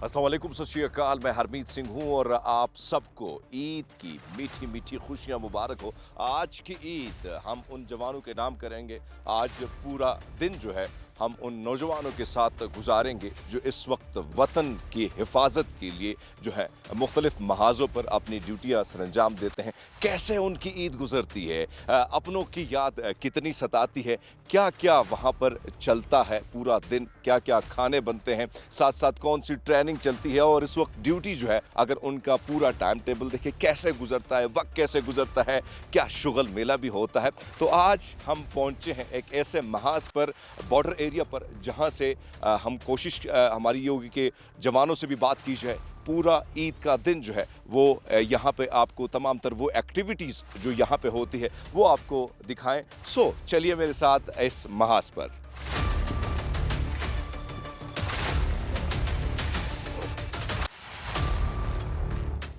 अस्सलाम वालेकुम, सत श्री अकाल। मैं हरमीत सिंह हूँ और आप सबको ईद की मीठी मीठी खुशियाँ मुबारक हो। आज की ईद हम उन जवानों के नाम करेंगे। आज पूरा दिन जो है हम उन नौजवानों के साथ गुजारेंगे जो इस वक्त वतन की हिफाजत के लिए जो है मुख्तलिफ महाजों पर अपनी ड्यूटियाँ सर अंजाम देते हैं। कैसे उनकी ईद गुजरती है, अपनों की याद कितनी सताती है, क्या क्या वहाँ पर चलता है पूरा दिन, क्या क्या खाने बनते हैं, साथ साथ कौन सी ट्रेनिंग चलती है और इस वक्त ड्यूटी जो है अगर उनका पूरा टाइम टेबल देखें कैसे गुजरता है, वक्त कैसे गुजरता है, क्या शुगल मेला भी होता है। तो आज हम पहुँचे हैं एक ऐसे महाज पर, बॉर्डर एरिया पर, जहां से हम कोशिश हमारी योगी के जवानों से भी बात की जाए। पूरा ईद का दिन जो है वो यहाँ पे आपको तमाम तर वो एक्टिविटीज़ जो यहाँ पे होती है वो आपको दिखाएं। सो चलिए मेरे साथ इस महाज पर।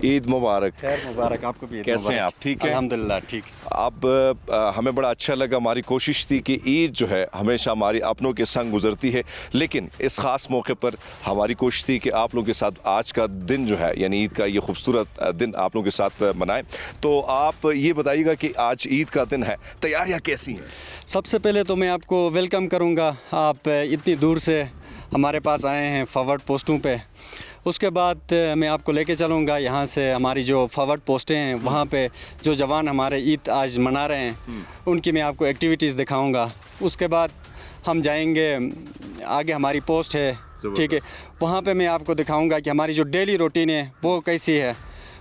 ईद मुबारक। खैर मुबारक आपको भी। कैसे हैं आप? ठीक है, अल्हम्दुलिल्लाह ठीक। अब हमें बड़ा अच्छा लगा। हमारी कोशिश थी कि ईद जो है हमेशा हमारी अपनों के संग गुजरती है, लेकिन इस ख़ास मौके पर हमारी कोशिश थी कि आप लोगों के साथ आज का दिन जो है यानी ईद का ये खूबसूरत दिन आप लोगों के साथ मनाएं। तो आप ये बताइएगा कि आज ईद का दिन है, तैयारियां कैसी हैं? सबसे पहले तो मैं आपको वेलकम करूंगा, आप इतनी दूर से हमारे पास आए हैं फॉरवर्ड पोस्टों पे। उसके बाद मैं आपको लेके चलूँगा यहाँ से हमारी जो फॉरवर्ड पोस्टें हैं वहाँ पे जो जवान हमारे ईद आज मना रहे हैं उनकी मैं आपको एक्टिविटीज़ दिखाऊंगा। उसके बाद हम जाएंगे आगे, हमारी पोस्ट है, ठीक है, वहाँ पे मैं आपको दिखाऊंगा कि हमारी जो डेली रूटीन है वो कैसी है।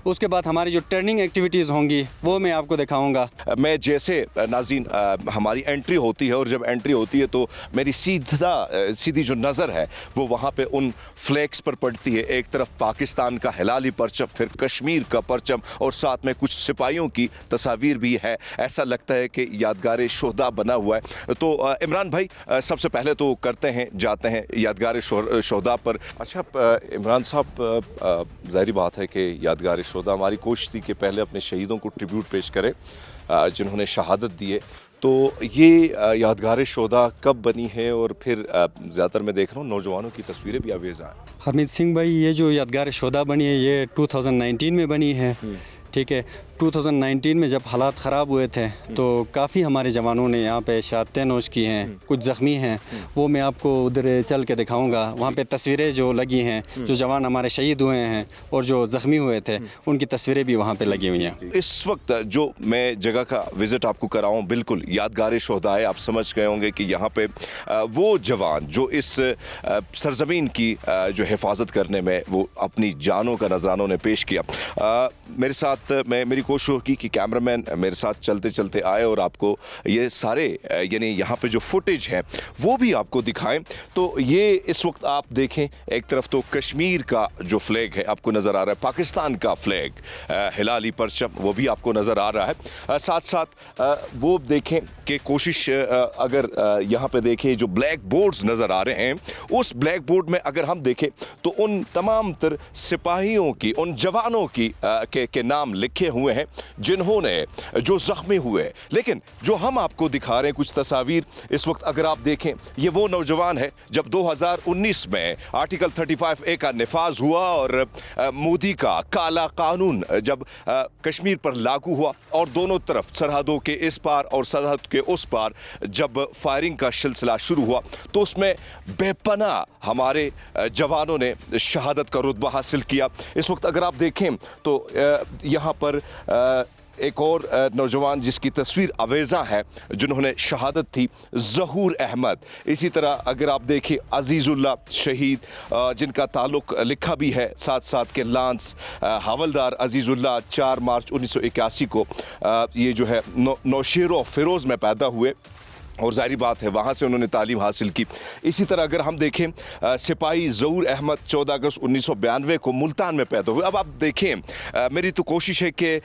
उसके बाद हमारी जो ट्रेनिंग एक्टिविटीज़ होंगी वो मैं आपको दिखाऊंगा। मैं जैसे नाज़रीन हमारी एंट्री होती है और जब एंट्री होती है तो मेरी सीधी जो नज़र है वो वहाँ पे उन फ्लैग्स पर पड़ती है। एक तरफ पाकिस्तान का हिलाली परचम, फिर कश्मीर का परचम और साथ में कुछ सिपाहियों की तस्वीर भी है। ऐसा लगता है कि यादगार शोहदा बना हुआ है। तो इमरान भाई सबसे पहले तो जाते हैं यादगार शोहदा पर। अच्छा इमरान साहब, ज़ाहिर बात है कि यादगार शोहदा हमारी कोशिश थी कि पहले अपने शहीदों को ट्रिब्यूट पेश करें जिन्होंने शहादत दी है। तो ये यादगार शोहदा कब बनी है और फिर ज़्यादातर मैं देख रहा हूँ नौजवानों की तस्वीरें भी आवेज़ हैं। हरमीत सिंह भाई, ये जो यादगार शोहदा बनी है ये 2019 में बनी है, ठीक है। 2019 में जब हालात ख़राब हुए थे तो काफ़ी हमारे जवानों ने यहाँ पे शहादतें नोश की हैं, कुछ ज़ख्मी हैं, वो मैं आपको उधर चल के दिखाऊंगा। वहाँ पे तस्वीरें जो लगी हैं, जो जवान हमारे शहीद हुए हैं और जो ज़ख्मी हुए थे उनकी तस्वीरें भी वहाँ पे लगी हुई हैं। इस वक्त जो मैं जगह का विज़िट आपको कराऊँ बिल्कुल यादगार शोहदा है। आप समझ गए होंगे कि यहाँ पे वो जवान जो इस सरजमीन की जो हिफाजत करने में वो अपनी जानों का नजरानों ने पेश किया। मेरे साथ मेरी कोशिश होगी कि कैमरामैन मेरे साथ चलते चलते आए और आपको ये सारे यानी यहाँ पे जो फुटेज है वो भी आपको दिखाएं। तो ये इस वक्त आप देखें, एक तरफ तो कश्मीर का जो फ्लैग है आपको नज़र आ रहा है, पाकिस्तान का फ्लैग हिलाली परचम वो भी आपको नज़र आ रहा है। साथ साथ वो देखें कि कोशिश अगर यहाँ पे देखें जो ब्लैक बोर्ड्स नज़र आ रहे हैं, उस ब्लैक बोर्ड में अगर हम देखें तो उन तमाम तर सिपाहियों की, उन जवानों की के नाम लिखे हुए हैं जिन्होंने जो ज़ख्मी हुए। लेकिन जो हम आपको दिखा रहे हैं कुछ तस्वीर इस वक्त अगर आप देखें, ये वो नौजवान है जब 2019 में आर्टिकल 35A का निफाज हुआ और मोदी का काला कानून जब कश्मीर पर लागू हुआ और दोनों तरफ सरहदों के इस पार और सरहद के उस पार जब फायरिंग का सिलसिला शुरू हुआ तो उसमें बेपनाह हमारे जवानों ने शहादत का रुतबा हासिल किया। इस वक्त अगर आप देखें तो यहाँ पर एक और नौजवान जिसकी तस्वीर अवेज़ा है जिन्होंने शहादत थी, ज़हूर अहमद। इसी तरह अगर आप देखें अजीज़ुल्लाह शहीद जिनका ताल्लुक़ लिखा भी है साथ साथ के लांस हवलदार अजीज़ुल्लाह 4 मार्च 1981 को ये जो है नौशेरो फ़िरोज़ में पैदा हुए और ज़ाहिर बात है वहाँ से उन्होंने तालीम हासिल की। इसी तरह अगर हम देखें सिपाही ज़हूर अहमद 14 अगस्त 1992 को मुल्तान में पैदा हुए। अब आप देखें मेरी तो कोशिश है कि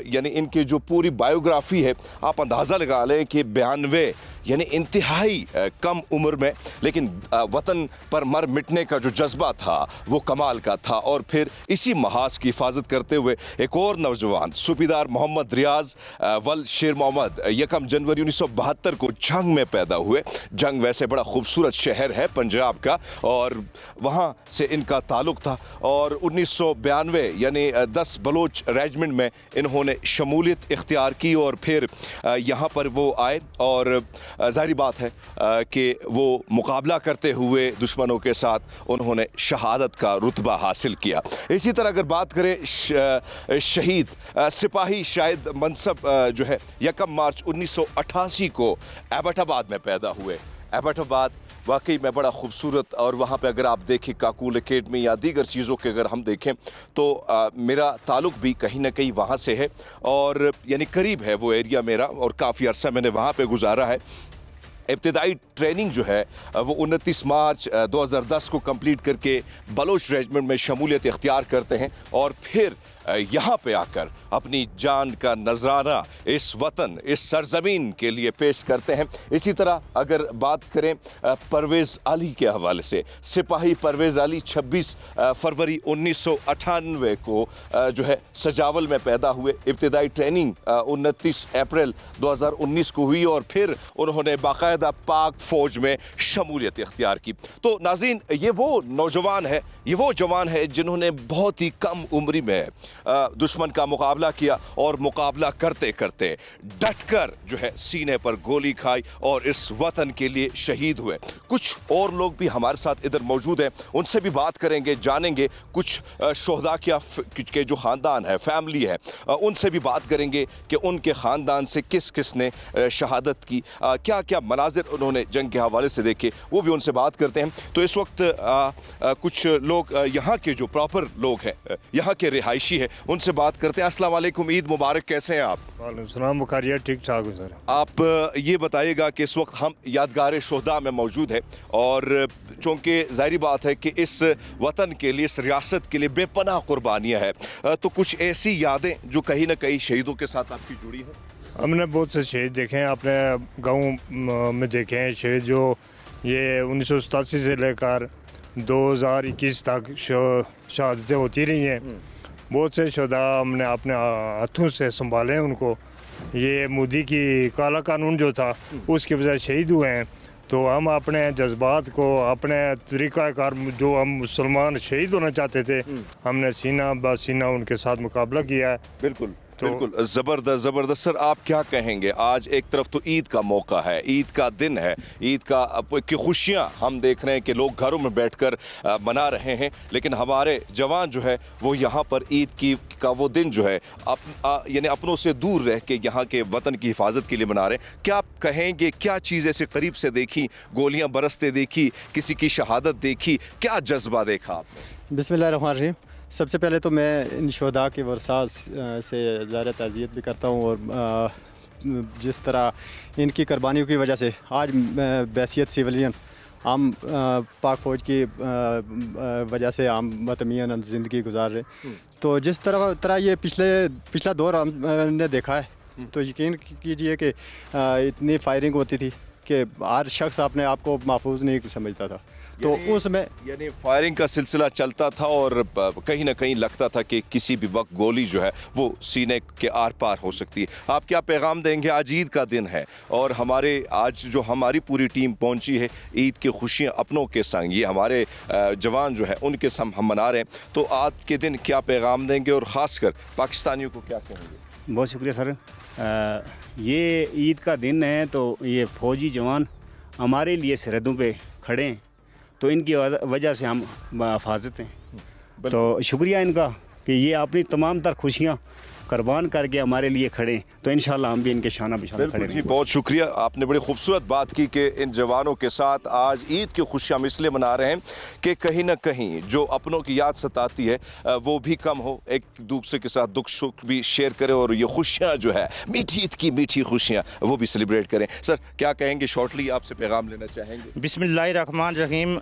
यानी इनकी जो पूरी बायोग्राफी है, आप अंदाज़ा लगा लें कि 92 यानी इंतहाई कम उम्र में, लेकिन वतन पर मर मिटने का जो जज्बा था वो कमाल का था। और फिर इसी महाज की हिफाजत करते हुए एक और नौजवान सूबेदार मोहम्मद रियाज वल शेर मोहम्मद 1 जनवरी 1972 को जंग में पैदा हुए। जंग वैसे बड़ा खूबसूरत शहर है पंजाब का, और वहाँ से इनका ताल्लुक़ था। और 1992 यानी 10 बलोच रेजिमेंट में इन्होंने शमूलियत इख्तियार की, और फिर यहाँ पर वो आए, और ज़ाहिर बात है कि वो मुकाबला करते हुए दुश्मनों के साथ उन्होंने शहादत का रुतबा हासिल किया। इसी तरह अगर बात करें शहीद सिपाही शाहिद मनसब जो है 1 मार्च 1988 को एबटाबाद में पैदा हुए। एबटाबाद वाकई में बड़ा खूबसूरत, और वहाँ पे अगर आप देखें काकूल एकेडमी या दीगर चीज़ों के अगर हम देखें तो मेरा ताल्लुक़ भी कहीं ना कहीं वहाँ से है, और यानी करीब है वो एरिया मेरा, और काफ़ी अरसा मैंने वहाँ पे गुजारा है। इब्तिदाई ट्रेनिंग जो है वो 29 मार्च 2010 को कंप्लीट करके बलोच रेजिमेंट में शमूलियत इख्तियार करते हैं, और फिर यहाँ पे आकर अपनी जान का नजराना इस वतन, इस सरजमीन के लिए पेश करते हैं। इसी तरह अगर बात करें परवेज़ अली के हवाले से, सिपाही परवेज़ अली 26 फरवरी 1998 को जो है सजावल में पैदा हुए। इब्तिदाई ट्रेनिंग 29 अप्रैल 2019 को हुई, और फिर उन्होंने बाकायदा पाक फ़ौज में शमूलियत इख्तियार की। तो नाज़रीन, ये वो नौजवान है, ये वो जवान है जिन्होंने बहुत ही कम उम्री में दुश्मन का मुकाबला किया, और मुकाबला करते करते डटकर जो है सीने पर गोली खाई और इस वतन के लिए शहीद हुए। कुछ और लोग भी हमारे साथ इधर मौजूद हैं, उनसे भी बात करेंगे, जानेंगे कुछ शोहदा के जो ख़ानदान है, फैमिली है, उनसे भी बात करेंगे कि उनके ख़ानदान से किस किस ने शहादत की, क्या क्या मनाजिर उन्होंने जंग के हवाले से देखे, वो भी उनसे बात करते हैं। तो इस वक्त कुछ लोग यहाँ के जो प्रॉपर लोग हैं, यहाँ के रिहायशी है, उनसे बात करते हैं। अस्सलाम वालेकुम, ईद मुबारक, कैसे हैं आप? वालेकुम बुखारिया, ठीक ठाक हूँ सर। आप ये बताइएगा कि इस वक्त हम यादगार शोहदा में मौजूद है, और चूँकि ज़ाहिर बात है कि इस वतन के लिए, इस रियासत के लिए बेपनाह कुर्बानियाँ हैं, तो कुछ ऐसी यादें जो कहीं ना कहीं शहीदों के साथ आपकी जुड़ी हैं? हमने बहुत से शहीद देखे हैं, अपने गाँव में देखे हैं शहीद, जो ये 1987 से लेकर 2021 तक शहादतें होती रही हैं। बहुत से शोधा हमने अपने हाथों से संभाले हैं उनको। ये मोदी की काला कानून जो था उसकी वजह से शहीद हुए हैं। तो हम अपने जज्बात को, अपने तरीक़ाकार जो हम मुसलमान शहीद होना चाहते थे, हमने सीना ब सीना उनके साथ मुकाबला किया है। बिल्कुल बिल्कुल, ज़बरदस्त ज़बरदस्त। सर, आप क्या कहेंगे? आज एक तरफ तो ईद का मौका है, ईद का दिन है, ईद की खुशियाँ हम देख रहे हैं कि लोग घरों में बैठकर मना रहे हैं, लेकिन हमारे जवान जो है वो यहाँ पर ईद का वो दिन जो है यानी अपनों से दूर रह के यहाँ के वतन की हिफाजत के लिए मना रहे हैं। क्या आप कहेंगे, क्या चीज़ ऐसे करीब से देखी, गोलियाँ बरसते देखी, किसी की शहादत देखी, क्या जज्बा देखा आपने? बिस्मिल्लाहिर्रहमानिर्रहीम। सबसे पहले तो मैं इन शोहदा के वर्सा से ज़ाहिर ताज़ियत भी करता हूँ, और जिस तरह इनकी कुर्बानियों की वजह से आज बैसियत सिविलियन आम पाक फ़ौज की वजह से आम मतमियन ज़िंदगी गुजार रहे। तो जिस तरह ये पिछला दौर हमने देखा है, तो यकीन कीजिए कि इतनी फायरिंग होती थी कि हर शख्स अपने आप को महफूज नहीं समझता था। तो उसमें यानी फायरिंग का सिलसिला चलता था, और कहीं ना कहीं लगता था कि किसी भी वक्त गोली जो है वो सीने के आर पार हो सकती है। आप क्या पैगाम देंगे? आज ईद का दिन है, और आज जो हमारी पूरी टीम पहुंची है, ईद की खुशियां अपनों के संग, ये हमारे जवान जो है उनके संग हम मना रहे हैं। तो आज के दिन क्या पैगाम देंगे, और ख़ासकर पाकिस्तानियों को क्या कहेंगे? बहुत शुक्रिया सर। ये ईद का दिन है, तो ये फ़ौजी जवान हमारे लिए सरहदों पे खड़े हैं, तो इनकी वजह से हम हिफाजत हैं। तो शुक्रिया इनका कि ये अपनी तमाम तर खुशियाँ कुर्बान करके हमारे लिए खड़े, तो इंशाल्लाह हम भी इनके शाना बिशाना खड़े जी। बहुत शुक्रिया, आपने बड़ी खूबसूरत बात की कि इन जवानों के साथ आज ईद की खुशियाँ हम इसलिए मना रहे हैं कि कहीं ना कहीं जो अपनों की याद सताती है वो भी कम हो, एक दूसरे के साथ दुख सुख भी शेयर करें, और ये खुशियाँ जो है मीठी ईद की मीठी खुशियाँ वो भी सेलिब्रेट करें। सर, क्या कहेंगे? शॉर्टली आपसे पैगाम लेना चाहेंगे। बिस्मिल्लाहिर्रहमानिर्रहीम।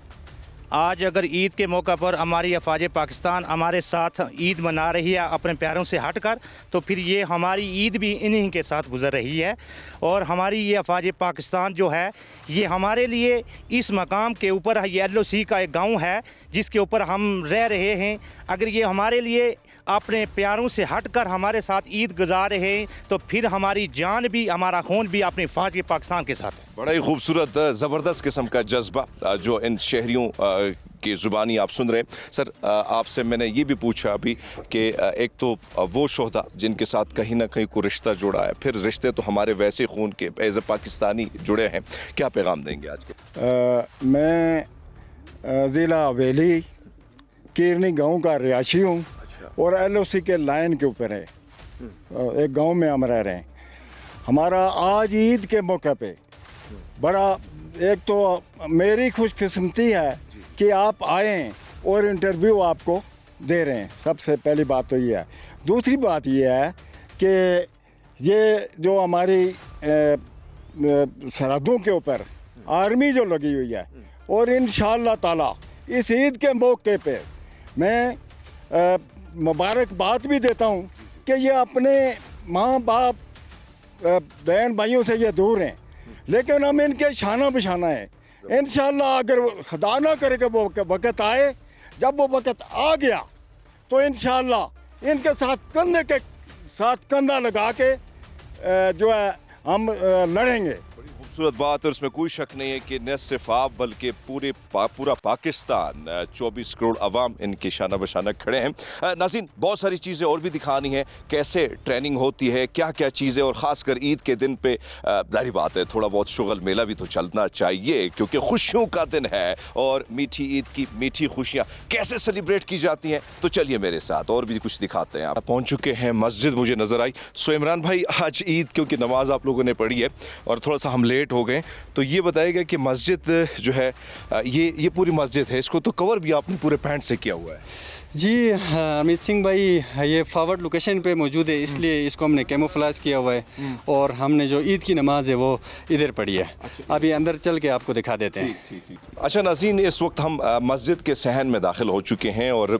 आज अगर ईद के मौका पर हमारी अफवाज पाकिस्तान हमारे साथ ईद मना रही है अपने प्यारों से हट कर, तो फिर ये हमारी ईद भी इन्हीं के साथ गुजर रही है। और हमारी ये अफवाज पाकिस्तान जो है ये हमारे लिए इस मकाम के ऊपर ये LOC का एक गांव है जिसके ऊपर हम रह रहे हैं। अगर ये हमारे लिए अपने प्यारों से हट कर हमारे साथ ईद गुजार रहे हैं तो फिर हमारी जान भी हमारा खून भी अपनी अफवाज पाकिस्तान के साथ है। बड़ा ही खूबसूरत ज़बरदस्त किस्म का जज्बा जो इन शहरियों की ज़ुबानी आप सुन रहे हैं। सर आपसे मैंने ये भी पूछा अभी कि एक तो वो शोहदा जिनके साथ कहीं ना कहीं कोई रिश्ता जुड़ा है, फिर रिश्ते तो हमारे वैसे खून के एज ए पाकिस्तानी जुड़े हैं, क्या पैगाम देंगे आज के? मैं ज़िला हवेली कीरनी गांव का रिहायशी हूँ और LOC के लाइन के ऊपर है। एक गांव में हम रह रहे हैं। हमारा आज ईद के मौके पे बड़ा एक तो मेरी खुशकिस्मती है कि आप आए और इंटरव्यू आपको दे रहे हैं। सबसे पहली बात तो ये है। दूसरी बात ये है कि ये जो हमारी सरहदों के ऊपर आर्मी जो लगी हुई है और इंशाअल्लाह ताला इस ईद के मौके पे मैं मुबारकबाद भी देता हूँ कि ये अपने माँ बाप बहन भाइयों से ये दूर हैं, लेकिन हम इनके शाना बिशाना है। इंशाअल्लाह अगर खुदा ना करे कि वो वक़्त आए, जब वो वक़्त आ गया तो इंशाअल्लाह इनके साथ कंधे के साथ कंधा लगा के जो है हम लड़ेंगे। खूबसूरत बात है, उसमें कोई शक नहीं है कि न सिर्फ आप बल्कि पूरा पाकिस्तान 24 करोड़ अवाम इनके शाना बशाना खड़े हैं। नाज़रीन, बहुत सारी चीज़ें और भी दिखानी है, कैसे ट्रेनिंग होती है, क्या क्या चीज़ें, और ख़ासकर ईद के दिन पे जाहिर बात है थोड़ा बहुत शुगल मेला भी तो चलना चाहिए क्योंकि खुशियों का दिन है और मीठी ईद की मीठी खुशियाँ कैसे सेलिब्रेट की जाती हैं। तो चलिए मेरे साथ और भी कुछ दिखाते हैं। आप पहुँच चुके हैं, मस्जिद मुझे नज़र आई। सो इमरान भाई, आज ईद क्योंकि नमाज आप लोगों ने पढ़ी है और थोड़ा सा हम लेट हो गए, तो ये बताइएगा कि मस्जिद जो है ये पूरी मस्जिद है, इसको तो कवर भी आपने पूरे पैंट से किया हुआ है। जी अमित सिंह भाई, ये फॉरवर्ड लोकेशन पे मौजूद है, इसलिए इसको हमने कैमोफ्लेज किया हुआ है और हमने जो ईद की नमाज है वो इधर पढ़ी है। अभी अंदर चल के आपको दिखा देते हैं। अच्छा नाज़रीन, इस वक्त हम मस्जिद के सहन में दाखिल हो चुके हैं और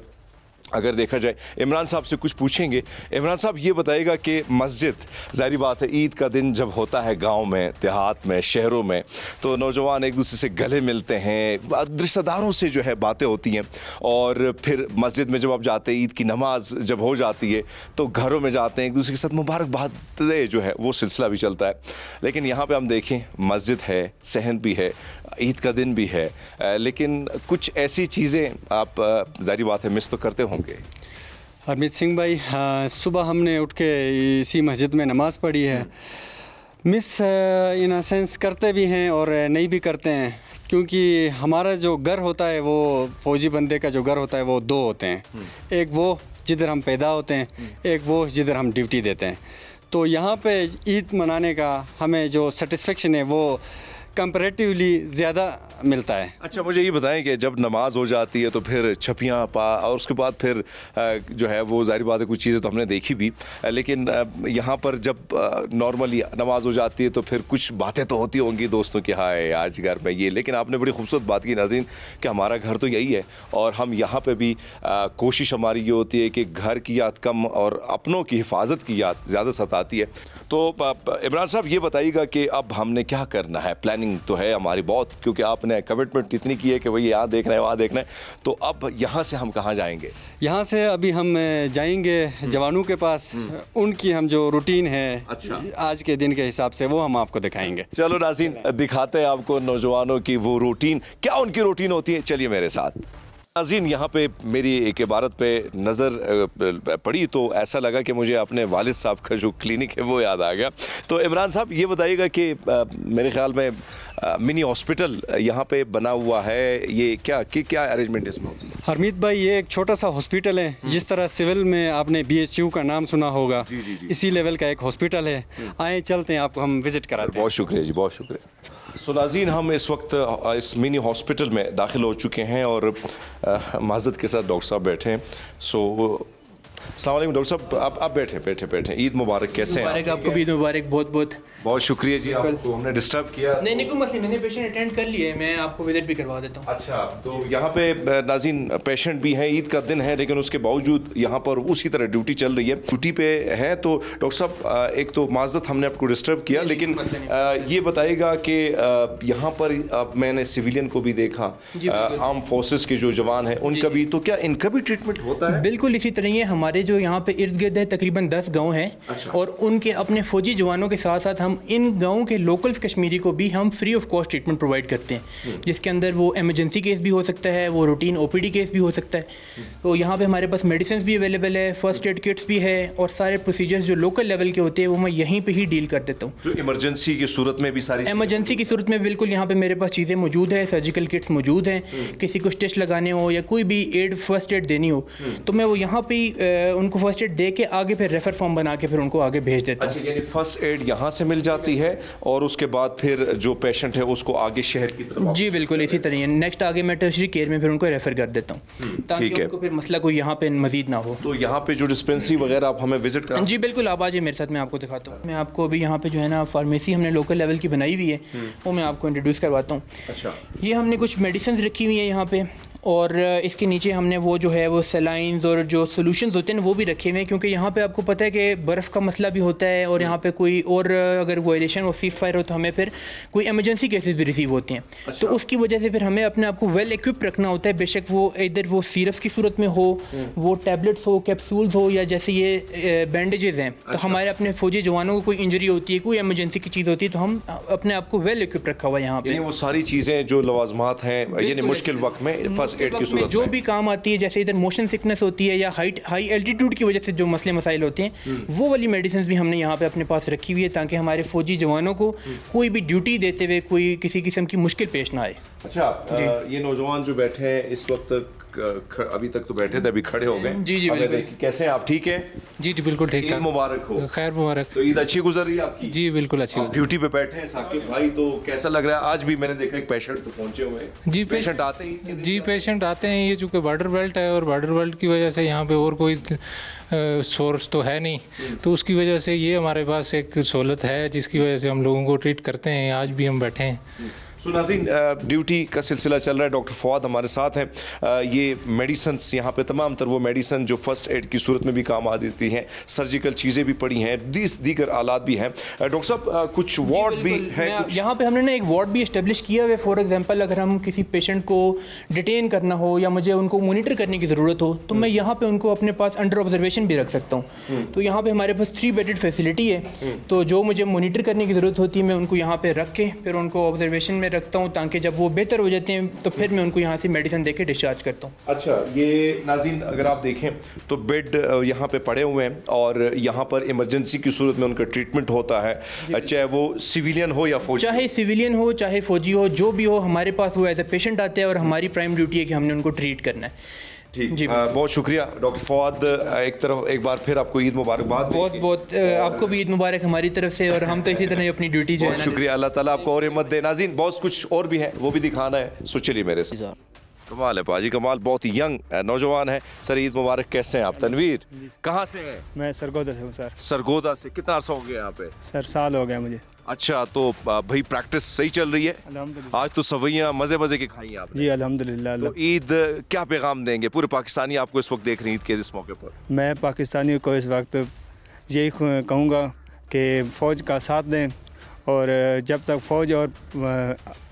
अगर देखा जाए इमरान साहब से कुछ पूछेंगे। इमरान साहब ये बताएगा कि मस्जिद, जाहिर बात है ईद का दिन जब होता है गांव में, देहात में, शहरों में, तो नौजवान एक दूसरे से गले मिलते हैं, रिश्तेदारों से जो है बातें होती हैं, और फिर मस्जिद में जब आप जाते हैं, ईद की नमाज जब हो जाती है तो घरों में जाते हैं, एक दूसरे के साथ मुबारकबाद जो है वो सिलसिला भी चलता है। लेकिन यहाँ पर हम देखें, मस्जिद है, सहन भी है, ईद का दिन भी है, लेकिन कुछ ऐसी चीज़ें आप जाहिर बात है मिस तो करते होंगे। अमित सिंह भाई, सुबह हमने उठ के इसी मस्जिद में नमाज़ पढ़ी है। मिस इन अ सेंस करते भी हैं और नहीं भी करते हैं, क्योंकि हमारा जो घर होता है वो फ़ौजी बंदे का जो घर होता है वो दो होते हैं। एक वो जिधर हम पैदा होते हैं, एक वो जिधर हम ड्यूटी देते हैं। तो यहाँ पे ईद मनाने का हमें जो सेटिस्फेक्शन है वो कंपैरेटिवली ज़्यादा मिलता है। अच्छा, मुझे ये बताएं कि जब नमाज हो जाती है तो फिर छपियाँ और उसके बाद फिर जो है वो जाहिर बात है कुछ चीज़ें तो हमने देखी भी, लेकिन यहाँ पर जब नॉर्मली नमाज हो जाती है तो फिर कुछ बातें तो होती होंगी दोस्तों की, हाय आज घर में ये। लेकिन आपने बड़ी खूबसूरत बात की नाज़रीन कि हमारा घर तो यही है और हम यहाँ पर भी कोशिश हमारी ये होती है कि घर की याद कम और अपनों की हिफाजत की याद ज़्यादा सताती है। तो इमरान साहब ये बताइएगा कि अब हमने क्या करना है? प्लानिंग तो है हमारी बहुत, क्योंकि आपने कमिटमेंट इतनी की है कि भाई यहाँ देखना है, वहाँ देखना है, तो अब यहाँ से हम कहाँ जाएंगे? यहाँ से अभी हम जाएंगे जवानों के पास, उनकी हम जो रूटीन है आज के दिन के हिसाब से वो हम आपको दिखाएंगे। चलो नाज़रीन, दिखाते हैं आपको नौजवानों की वो रूटीन, क्या उनकी रूटीन होती है, चलिए मेरे साथ। नाज़रीन, यहाँ पे मेरी एक इबारत पे नज़र पड़ी तो ऐसा लगा कि मुझे अपने वालिद साहब का जो क्लिनिक है वो याद आ गया। तो इमरान साहब ये बताइएगा कि मेरे ख्याल में मिनी हॉस्पिटल यहाँ पे बना हुआ है, ये क्या अरेंजमेंट इसमें होती है? हरमीत भाई, ये एक छोटा सा हॉस्पिटल है, जिस तरह सिविल में आपने BHU का नाम सुना होगा, इसी लेवल का एक हॉस्पिटल है। आए चलते हैं, आपको हम विज़िट कराते हैं। बहुत शुक्रिया जी, बहुत शुक्रिया। सो नाज़रीन, हम इस वक्त इस मिनी हॉस्पिटल में दाखिल हो चुके हैं और माज़त के साथ डॉक्टर साहब बैठे हैं। सो अस्सलाम वालेकुम डॉक्टर साहब, आप बैठे ईद मुबारक, कैसे हैं मुबारक आप? आपको भी ईद मुबारक बहुत बहुत। बहुत शुक्रिया जी, आपको हमने डिस्टर्ब किया। नहीं कोई मसला, मैंने पेशेंट अटेंड कर लिए, मैं आपको विजिट भी करवा देता हूँ। अच्छा, तो यहाँ पे नाज़रीन पेशेंट भी हैं, ईद का दिन है, लेकिन उसके बावजूद यहाँ पर उसी तरह ड्यूटी चल रही है, ड्यूटी पे है। तो डॉक्टर साहब एक तो माज़रत हमने आपको डिस्टर्ब किया, लेकिन ये बताइएगा कि यहाँ पर मैंने सिविलियन को भी देखा, आर्म फोर्सेस के जो जवान हैं उनका भी, तो क्या इनका भी ट्रीटमेंट होता है? बिल्कुल इसी तरह ही है। हमारे जो यहाँ पे इर्द गिर्द है तकरीबन 10 गांव हैं। अच्छा। और उनके अपने फौजी जवानों के साथ साथ हम इन गाँव के लोकल्स कश्मीरी को भी हम free of cost treatment provide करते हैं, जिसके अंदर वो एमरजेंसी केस भी हो सकता है, वो रूटीन ओपीडी केस भी हो सकता है। तो यहाँ पे हमारे पास मेडिसिन भी अवेलेबल है, फर्स्ट एड किट्स भी है, और सारे प्रोसीजर्स जो लोकल लेवल के होते हैं वो मैं यहीं पे ही डील कर देता हूँ। जो इमरजेंसी की सूरत में भी सारी एमरजेंसी की सूरत में बिल्कुल यहाँ पे मेरे पास चीज़ें मौजूद है, सर्जिकल किट्स मौजूद हैं, किसी को स्टिच लगाने हो या कोई भी फर्स्ट एड देनी हो तो मैं वो यहाँ पे ही उनको फर्स्ट एड दे के आगे फिर रेफर फॉर्म बना के फिर उनको आगे भेज देता हूँ। अच्छा, यानी फर्स्ट एड यहाँ से मिल जाती है और उसके बाद फिर जो पेशेंट है उसको आगे शहर की तरफ? जी बिल्कुल इसी तरह है। नेक्स्ट आगे मैं टर्शरी केयर में फिर उनको रेफर कर देता हूँ ताकि ठीक है। उनको फिर मसला कोई यहाँ पे मजीद ना हो। तो यहाँ पे जो डिस्पेंसरी वगैरह आप हमें विजिट करा? जी बिल्कुल, आप आ जाइए मेरे साथ, मैं आपको दिखाता हूँ। मैं आपको अभी यहाँ पे जो है ना फार्मेसी हमने लोकल लेवल की बनाई हुई है, वो मैं आपको इंट्रोड्यूस करवाता हूँ। अच्छा, ये हमने कुछ मेडिसिन रखी हुई है यहाँ पे, और इसके नीचे हमने वो जो है वो सेलाइंस और जो सोल्यूशंस होते हैं वो भी रखे हुए हैं, क्योंकि यहाँ पे आपको पता है कि बर्फ़ का मसला भी होता है, और यहाँ पे कोई और अगर वायलेशन और सीज फायर हो तो हमें फिर कोई एमरजेंसी केसेस भी रिसीव होते हैं। तो उसकी वजह से फिर हमें अपने आप को वेल इक्विप रखना होता है, बेशक वो इधर वो सिरप्स की सूरत में हो, वो टैबलेट्स हो, कैप्सूल्स हो, या जैसे ये बैंडेजेस हैं। तो हमारे अपने फौजी जवानों को कोई इंजरी होती है, कोई एमरजेंसी की चीज़ होती है, तो हम अपने आप को वेल इक्विप रखा हुआ है यहाँ यानी पे। वो सारी चीज़ें जो लवाजमात हैं, यानी मुश्किल वक्त में फर्स्ट एड की वक्त में सूरत जो में भी काम आती है, जैसे इधर मोशन सिकनेस होती है या हाई एल्टीट्यूड की वजह से जो मसले मसाइल होते हैं, वो वाली मेडिसिन भी हमने यहाँ पे अपने पास रखी हुई है, ताकि हमारे फौजी जवानों को कोई भी ड्यूटी देते हुए कोई किसी किस्म की मुश्किल पेश ना आए। अच्छा, ये नौजवान जो बैठे हैं इस वक्त अभी तक तो बैठे थे, अभी खड़े हो गए। जी, जी, हमें बिल्कुल। देखिए, कैसे हैं आप? ठीक है, जी जी बिल्कुल ठीक ईद ठाक। मुबारक हो। खैर मुबारक। तो ईद अच्छी गुजर रही है आपकी? जी बिल्कुल अच्छी आप ड्यूटी पे बैठे हैं साकिब भाई, तो कैसा लग रहा है? आज भी मैंने देखा एक पेशेंट तो पहुंचे हुए हैं। जी पेशेंट आते ही जी पेशेंट आते हैं। ये चूँकि बॉर्डर बेल्ट है और बॉर्डर बेल्ट की वजह से यहाँ पे और कोई सोर्स तो है नहीं, तो उसकी वजह से ये हमारे पास एक सहूलत है जिसकी वजह से हम लोगों को ट्रीट करते हैं। आज भी हम बैठे हैं। सो नाज़रीन, ड्यूटी का सिलसिला चल रहा है, डॉक्टर फवाद हमारे साथ हैं। ये मेडिसन्स यहाँ पे तमाम तर वो मेडिसन जो फर्स्ट एड की सूरत में भी काम आ देती हैं, सर्जिकल चीज़ें भी पड़ी हैं, दीगर आलात भी हैं। डॉक्टर साहब कुछ वार्ड भी है? यहाँ पे हमने ना एक वार्ड भी इस्टेब्लिश किया हुआ है। फॉर एग्जांपल अगर हम किसी पेशेंट को डिटेन करना हो या मुझे उनको मॉनिटर करने की ज़रूरत हो, तो मैं यहाँ पे उनको अपने पास अंडर ऑब्जर्वेशन भी रख सकता हूँ। तो यहाँ पे हमारे पास 3 बेडेड फैसिलिटी है, तो जो मुझे मॉनिटर करने की ज़रूरत होती है मैं उनको यहाँ पे रख के फिर उनको ऑब्जर्वेशन में रखता हूँ, ताकि जब वो बेहतर हो जाते हैं तो फिर मैं उनको यहाँ से मेडिसिन देके डिस्चार्ज करता हूँ। अच्छा, ये नाज़रीन अगर आप देखें तो बेड यहाँ पे पड़े हुए हैं और यहाँ पर इमरजेंसी की सूरत में उनका ट्रीटमेंट होता है, चाहे वो सिविलियन हो या फौजी। चाहे सिविलियन हो चाहे फौजी हो, जो भी हो, हमारे पास वो एज ए पेशेंट आते हैं और हमारी प्राइम ड्यूटी है कि हमने उनको ट्रीट करना है। ठीक जी, बहुत शुक्रिया डॉक्टर फवाद। एक बार फिर आपको ईद मुबारकबाद। बहुत आपको भी ईद मुबारक हमारी तरफ से, और हम तो इसी तरह अपनी ड्यूटी जो है बहुत ना। शुक्रिया, अल्लाह ताला आपको और हिम्मत दे। नाज़रीन बहुत कुछ और भी है, वो भी दिखाना है, सो चलिए मेरे से। कमाल है पाजी, कमाल, बहुत यंग नौजवान है। सर ईद मुबारक, कैसे हैं आप? तनवीर कहाँ से हैं? मैं सरगोदा से हूँ सर। सरगोदा से। कितना अर्सा हो गया यहाँ पे? सर साल हो गया मुझे। अच्छा, तो भाई प्रैक्टिस सही चल रही है? अल्हम्दुलिल्लाह। आज तो सवैयाँ मज़े मज़े की खाई आपने। जी अल्हम्दुलिल्लाह। तो ईद क्या पैगाम देंगे? पूरे पाकिस्तानी आपको इस वक्त देख रहे हैं ईद के इस मौके पर। मैं पाकिस्तानियों को इस वक्त यही कहूँगा कि फ़ौज का साथ दें, और जब तक फ़ौज और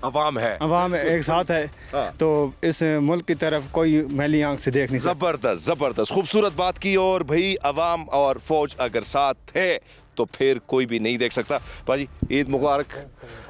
अवाम है, अवाम एक साथ है, हाँ। तो इस मुल्क की तरफ कोई मैली आंख से देख नहीं सकता। ज़बरदस्त ज़बरदस्त, खूबसूरत बात की। और भाई अवाम और फौज अगर साथ है तो फिर कोई भी नहीं देख सकता। भाजी ईद मुबारक।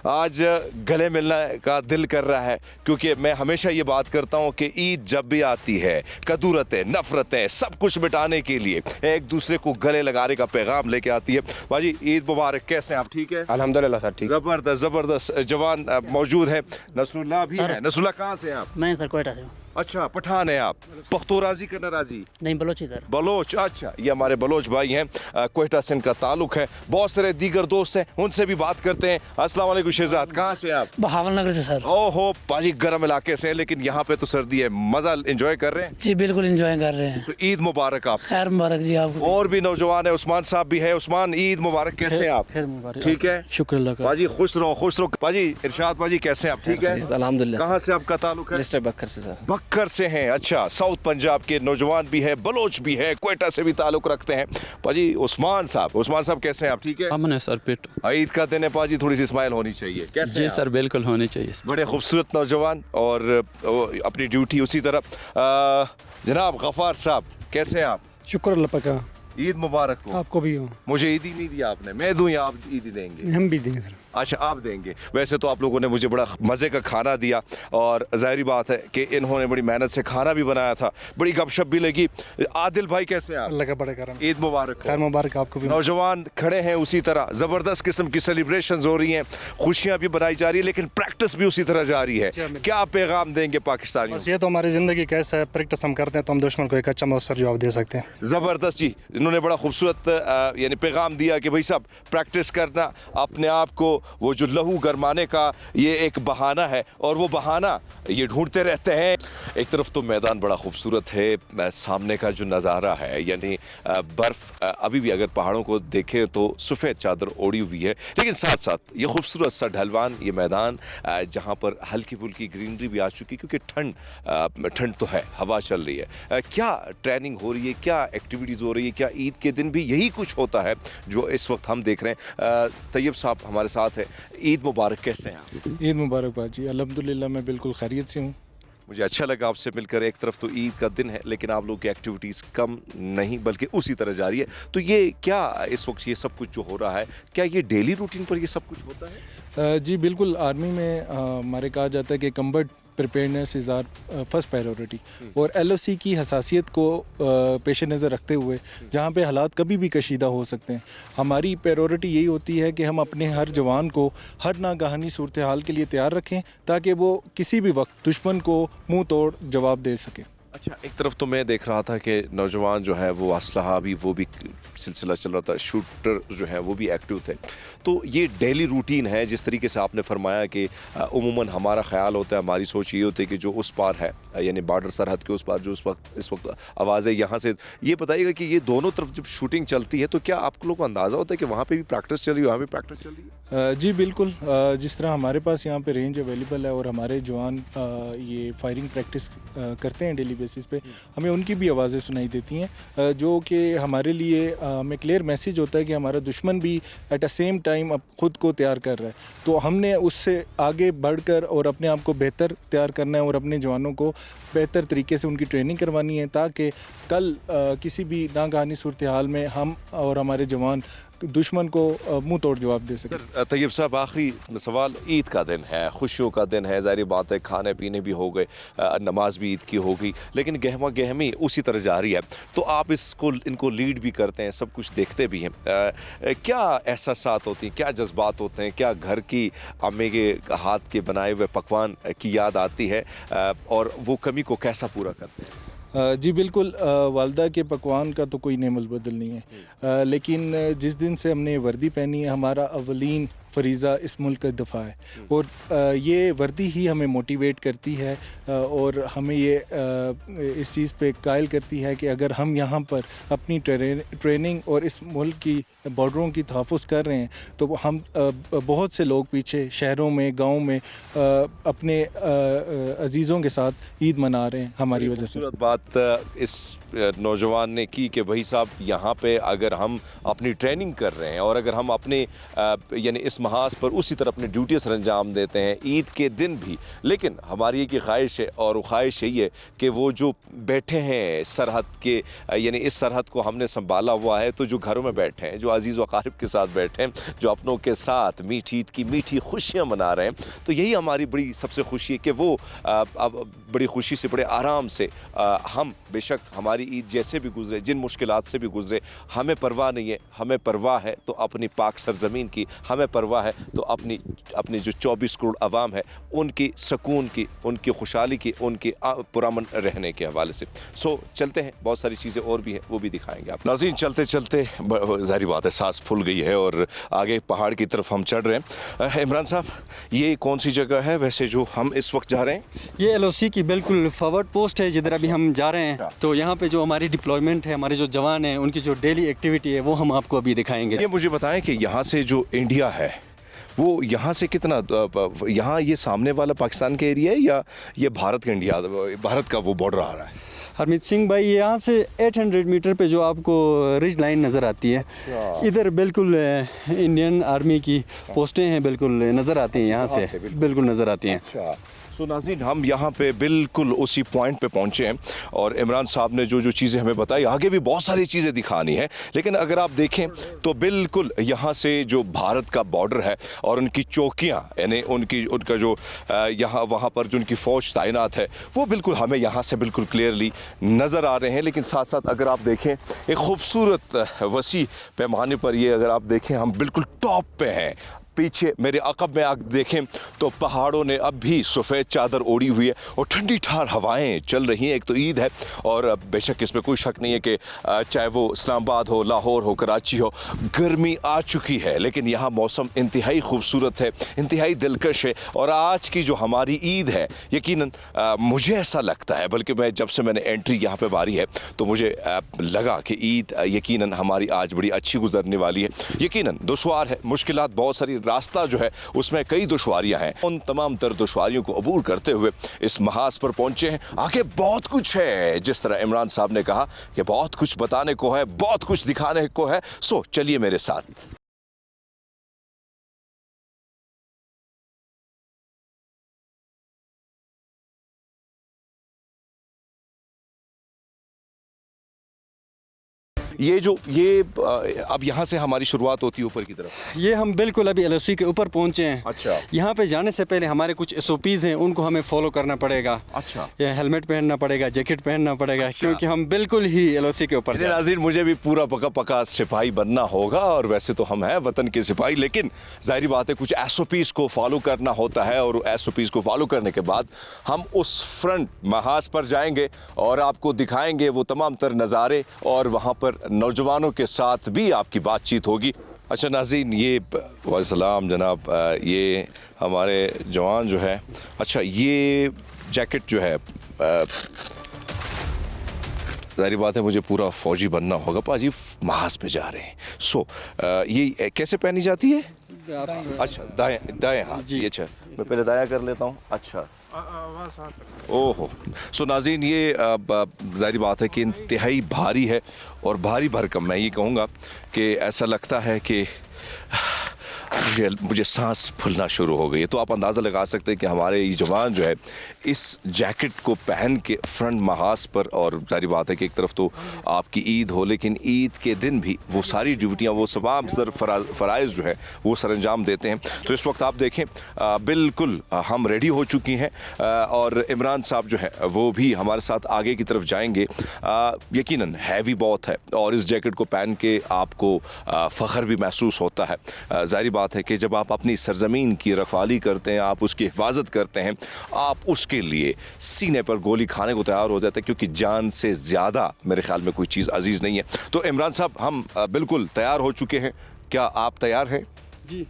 आज गले मिलने का दिल कर रहा है, क्योंकि मैं हमेशा ये बात करता हूँ कि ईद जब भी आती है, कदूरतें, नफ़रतें, सब कुछ मिटाने के लिए एक दूसरे को गले लगाने का पैगाम लेके आती है। भाजी ईद मुबारक, कैसे हैं आप? ठीक है अल्हम्दुलिल्लाह सर, ठीक। ज़बरदस्त ज़बरदस्त जवान मौजूद है। नसरुल्लाह भी है। नसरुल्लाह कहाँ से हैं आप? मैं सर कोयटा से हूँ। अच्छा, पठान है आप, पख्तो राजी करना राजी? नहीं, बलोची सर। बलोच, अच्छा, ये हमारे बलोच भाई हैं, क्वेटा से इनका ताल्लुक है। बहुत सारे दीगर दोस्त हैं, उनसे भी बात करते हैं। अस्सलाम वालेकुम शहजाद, कहाँ से आप? बहावल नगर से सर। ओहो पाजी, गर्म इलाके से हैं, लेकिन यहाँ पे तो सर्दी है, मजा एंजॉय कर रहे हैं? जी बिल्कुल एंजॉय कर रहे हैं। तो ईद मुबारक आप। खैर मुबारक जी आपको। और भी नौजवान है, उस्मान साहब भी है। उस्मान, ईद मुबारक, कैसे हैं आप? खैर मुबारक। ठीक है, शुक्र अल्लाह का। पाजी खुश रहो, खुश रहो। पाजी इरशाद पाजी, कैसे हैं आप? ठीक है, अल्हम्दुलिल्लाह। कहाँ से आपका ताल्लुक है? डिस्ट्रिक्ट बक्कर से सर। बक्कर से हैं, अच्छा। साउथ पंजाब के नौजवान भी है, बलोच भी है, क्वेटा से भी ताल्लुक रखते हैं। पाजी उस्मान साहब कैसे हैं आप? ठीक है, अमन है सर। पेट ईद का दिन है पाजी, थोड़ी सी स्माइल होनी चाहिए। कैसे जी हैं सर, बिल्कुल होनी चाहिए। बड़े खूबसूरत नौजवान और अपनी ड्यूटी उसी तरह। जनाब गफ्फार साहब, कैसे हैं आप? शुक्र अल्लाह का। ईद मुबारक हो। आपको भी हो। मुझे ईद ही नहीं दिया आपने, मैं दूं या आप ईद ही देंगे? हम भी देंगे सर। अच्छा, आप देंगे। वैसे तो आप लोगों ने मुझे बड़ा मज़े का खाना दिया और ज़ाहिर बात है कि इन्होंने बड़ी मेहनत से खाना भी बनाया था, बड़ी गपशप भी लगी। आदिल भाई कैसे हैं आप? अल्लाह का बड़ा करम। ईद मुबारक हो। खैर मुबारक आपको भी। नौजवान खड़े हैं उसी तरह, ज़बरदस्त किस्म की सेलिब्रेशंस हो रही हैं, खुशियाँ भी बनाई जा रही है, लेकिन प्रैक्टिस भी उसी तरह जारी है। क्या पैगाम देंगे पाकिस्तानियों? ये तो हमारी ज़िंदगी कैसा है, प्रैक्टिस हम करते हैं तो हम दुश्मन को एक अच्छा मौसर जवाब दे सकते हैं। ज़बरदस्त जी, इन्होंने बड़ा खूबसूरत यानी पैगाम दिया कि भाई साहब प्रैक्टिस करना, अपने आप को वो जो लहू गरमाने का ये एक बहाना है और वो बहाना ये ढूंढते रहते हैं। एक तरफ तो मैदान बड़ा खूबसूरत है, सामने का जो नज़ारा है यानी बर्फ़ अभी भी अगर पहाड़ों को देखें तो सफ़ेद चादर ओढ़ी हुई है, लेकिन साथ साथ ये खूबसूरत सा ढलवान, ये मैदान जहाँ पर हल्की फुल्की ग्रीनरी भी आ चुकी, क्योंकि ठंड तो है, हवा चल रही है। क्या ट्रेनिंग हो रही है, क्या एक्टिविटीज़ हो रही है, क्या ईद के दिन भी यही कुछ होता है जो इस वक्त हम देख रहे हैं? तैयब साहब हमारे साथ है। ईद मुबारक, कैसे हैं आप? ईद मुबारक बाजी, अल्हम्दुलिल्लाह मैं बिल्कुल खैरियत से हूँ। मुझे अच्छा लगा आपसे मिलकर। एक तरफ तो ईद का दिन है, लेकिन आप लोग की एक्टिविटीज़ कम नहीं बल्कि उसी तरह जारी है। तो ये क्या इस वक्त ये सब कुछ जो हो रहा है, क्या ये डेली रूटीन पर ये सब कुछ होता है? जी बिल्कुल। आर्मी में हमारे कहा जाता है कि combat preparedness is our first priority, और LOC की हसासियत को पेश नज़र रखते हुए जहाँ पे हालात कभी भी कशीदा हो सकते हैं, हमारी प्रायोरिटी यही होती है कि हम अपने हर जवान को हर नागहानी सूरत हाल के लिए तैयार रखें ताकि वो किसी भी वक्त दुश्मन को मुंह तोड़ जवाब दे सके। अच्छा, एक तरफ तो मैं देख रहा था कि नौजवान जो है वो असलहा भी, वो भी सिलसिला चल रहा था, शूटर जो है वो भी एक्टिव थे। तो ये डेली रूटीन है, जिस तरीके से आपने फरमाया कि उमूमन हमारा ख्याल होता है, हमारी सोच ये होती है कि जो उस पार है यानी बॉर्डर सरहद के उस पार जो इस वक्त आवाज़ है यहाँ से, ये बताइएगा कि ये दोनों तरफ जब शूटिंग चलती है तो क्या आप लोगों को अंदाज़ा होता है कि वहाँ पर भी प्रैक्टिस चल रही है, वहाँ भी प्रैक्टिस चल रही है? जी बिल्कुल। जिस तरह हमारे पास यहाँ पे रेंज अवेलेबल है और हमारे जवान ये फायरिंग प्रैक्टिस करते हैं डेली बेसिस पे, हमें उनकी भी आवाज़ें सुनाई देती हैं, जो कि हमारे लिए हमें क्लियर मैसेज होता है कि हमारा दुश्मन भी एट अ सेम टाइम अब ख़ुद को तैयार कर रहा है। तो हमने उससे आगे बढ़कर और अपने आप को बेहतर तैयार करना है और अपने जवानों को बेहतर तरीके से उनकी ट्रेनिंग करवानी है, ताकि कल किसी भी नागहानी सूरत हाल में हम और हमारे जवान दुश्मन को मुंह तोड़ जवाब दे सके। तैयब साहब, आखिरी सवाल, ईद का दिन है, खुशियों का दिन है, ज़ाहिर बात है खाने पीने भी हो गए, नमाज भी ईद की हो गई, लेकिन गहमा गहमी उसी तरह जारी है। तो आप इनको लीड भी करते हैं, सब कुछ देखते भी हैं, क्या एहसासात होती हैं, क्या जज्बात होते हैं, क्या घर की अम्मी के हाथ के बनाए हुए पकवान की याद आती है और वो कमी को कैसा पूरा करते हैं? जी बिल्कुल। वालदा के पकवान का तो कोई नेमल बदल नहीं है, लेकिन जिस दिन से हमने वर्दी पहनी है, हमारा अवलीन फरीज़ा इस मुल्क का दफ़ा है, और ये वर्दी ही हमें मोटिवेट करती है और हमें ये इस चीज़ पे कायल करती है कि अगर हम यहाँ पर अपनी ट्रेनिंग और इस मुल्क की बॉर्डरों की तहफ़्फ़ुज़ कर रहे हैं तो हम बहुत से लोग पीछे शहरों में, गाँव में अपने अजीज़ों के साथ ईद मना रहे हैं हमारी वजह से। बात इस नौजवान ने की कि भाई साहब यहाँ पे अगर हम अपनी ट्रेनिंग कर रहे हैं और अगर हम अपने यानी इस महाज पर उसी तरह अपनी ड्यूटी सर अंजाम देते हैं ईद के दिन भी, लेकिन हमारी एक ख्वाहिश है और वो ख्वाहिश यही है कि वो जो बैठे हैं सरहद के, यानी इस सरहद को हमने संभाला हुआ है, तो जो घरों में बैठे हैं, जो अजीज़ व अकारिब के साथ बैठे हैं, जो अपनों के साथ मीठी ईद की मीठी खुशियाँ मना रहे हैं। तो यही हमारी बड़ी सबसे खुशी है कि वो अब बड़ी खुशी से, बड़े आराम से हम बेशक हमारी ईद जैसे भी गुजरे, जिन मुश्किलात से भी गुजरे, हमें परवाह नहीं है। हमें परवाह है तो अपनी पाक सरजमीन की, हमें परवाह है तो अपनी जो 24 करोड़ अवाम है उनकी सुकून की, उनकी खुशहाली की, उनकी पुरअमन रहने के हवाले से। सो चलते हैं, बहुत सारी चीज़ें और भी हैं, वो भी दिखाएंगे आप नाज़रीन। चलते चलते ज़ाहिर बात है सांस फूल गई है और आगे पहाड़ की तरफ हम चढ़ रहे हैं। इमरान साहब, ये कौन सी जगह है वैसे जो हम इस वक्त जा रहे हैं? ये LOC की बिल्कुल फॉरवर्ड पोस्ट है जिधर अभी हम जा रहे हैं। तो यहाँ पे जो हमारी डिप्लॉयमेंट है, हमारे जो जवान हैं, उनकी जो डेली एक्टिविटी है वो हम आपको अभी दिखाएंगे। ये मुझे बताएं कि यहाँ से जो इंडिया है वो यहाँ से कितना, यहाँ ये सामने वाला पाकिस्तान का एरिया है या ये भारत का वो बॉर्डर आ रहा है? हरमीत सिंह भाई, यहाँ से 800 मीटर पे जो आपको रिज लाइन नज़र आती है, इधर बिल्कुल इंडियन आर्मी की पोस्टें हैं, बिल्कुल नज़र आती हैं, यहाँ से बिल्कुल नज़र आती हैं। अच्छा, सो नाज़रीन, हम यहाँ पे बिल्कुल उसी पॉइंट पे पहुँचे हैं और इमरान साहब ने जो चीज़ें हमें बताई, आगे भी बहुत सारी चीज़ें दिखानी है, लेकिन अगर आप देखें तो बिल्कुल यहाँ से जो भारत का बॉर्डर है और उनकी चौकियाँ, यानी उनका जो यहाँ वहाँ पर जो उनकी फ़ौज तैनात है, वो बिल्कुल हमें यहाँ से बिल्कुल क्लियरली नज़र आ रहे हैं। लेकिन साथ साथ अगर आप देखें एक खूबसूरत वसी पैमाने पर, ये अगर आप देखें हम बिल्कुल टॉप पे हैं। पीछे मेरे अक़ब में आप देखें तो पहाड़ों ने अब भी सफ़ेद चादर ओढ़ी हुई है और ठंडी ठार हवाएं चल रही हैं। एक तो ईद है और बेशक इसमें कोई शक नहीं है कि चाहे वो इस्लामाबाद हो, लाहौर हो, कराची हो, गर्मी आ चुकी है, लेकिन यहाँ मौसम इंतहाई खूबसूरत है, इंतहाई दिलकश है। और आज की जो हमारी ईद है, यकीनन मुझे ऐसा लगता है, बल्कि जब से मैंने एंट्री यहाँ पर मारी है तो मुझे लगा कि ईद यकीनन हमारी आज बड़ी अच्छी गुजरने वाली है। यकीनन दुश्वार है, मुश्किलात बहुत सारी, रास्ता जो है उसमें कई दुश्वारियां हैं। उन तमाम तर दुश्वारियों को अबूर करते हुए इस महाज पर पहुंचे हैं। आगे बहुत कुछ है, जिस तरह इमरान साहब ने कहा कि बहुत कुछ बताने को है, बहुत कुछ दिखाने को है। सो चलिए मेरे साथ। ये अब यहाँ से हमारी शुरुआत होती है ऊपर की तरफ। ये हम बिल्कुल अभी LOC के ऊपर पहुँचे हैं। अच्छा, यहाँ पे जाने से पहले हमारे कुछ SOPs हैं, उनको हमें फॉलो करना पड़ेगा। अच्छा, ये हेलमेट पहनना पड़ेगा, जैकेट पहनना पड़ेगा। अच्छा, क्योंकि हम बिल्कुल ही LOC के ऊपर। नाज़रीन, मुझे भी पूरा पका सिपाही बनना होगा और वैसे तो हम हैं वतन के सिपाही, लेकिन जाहिर बात है कुछ SOPs को फॉलो करना होता है और SOPs को फॉलो करने के बाद हम उस फ्रंट महाज पर जाएंगे और आपको दिखाएंगे वो तमाम तर नज़ारे और वहाँ पर नौजवानों के साथ भी आपकी बातचीत होगी। अच्छा नाज़रीन, ये वालेकुम जनाब, ये हमारे जवान जो है, अच्छा ये जैकेट जो है, ज़ाहिर बात है मुझे पूरा फ़ौजी बनना होगा, पाजी महाज पे जा रहे हैं। सो ये कैसे पहनी जाती है? अच्छा, दाएं हाथ जी। अच्छा, मैं पहले दायां कर लेता हूँ। अच्छा, ओहो। सो नाज़रीन, ये ज़ाहिर बात है कि इंतहाई भारी है और भारी भरकम। मैं ये कहूँगा कि ऐसा लगता है कि मुझे सांस फूलना शुरू हो गई है। तो आप अंदाज़ा लगा सकते हैं कि हमारे ये जवान जो है इस जैकेट को पहन के फ्रंट महाज पर, और जारी बात है कि एक तरफ तो आपकी ईद हो, लेकिन ईद के दिन भी वो सारी ड्यूटियाँ, वो तमाम फ़राइज़ जो है वो सरअंजाम देते हैं। तो इस वक्त आप देखें बिल्कुल हम रेडी हो चुकी हैं और इमरान साहब जो है वो भी हमारे साथ आगे की तरफ जाएंगे। यकीनन हैवी बहुत है और इस जैकेट को पहन के आपको फ़ख्र भी महसूस होता है। ज़ाहिर बात है कि जब आप अपनी सरजमीन की रखवाली करते हैं, आप उसकी हिफाजत करते हैं, आप उसके लिए सीने पर गोली खाने को तैयार हो जाते हैं, क्योंकि जान से ज़्यादा मेरे ख्याल में कोई चीज़ अजीज़ नहीं है। तो इमरान साहब, हम बिल्कुल तैयार हो चुके हैं, क्या आप तैयार हैं? जी।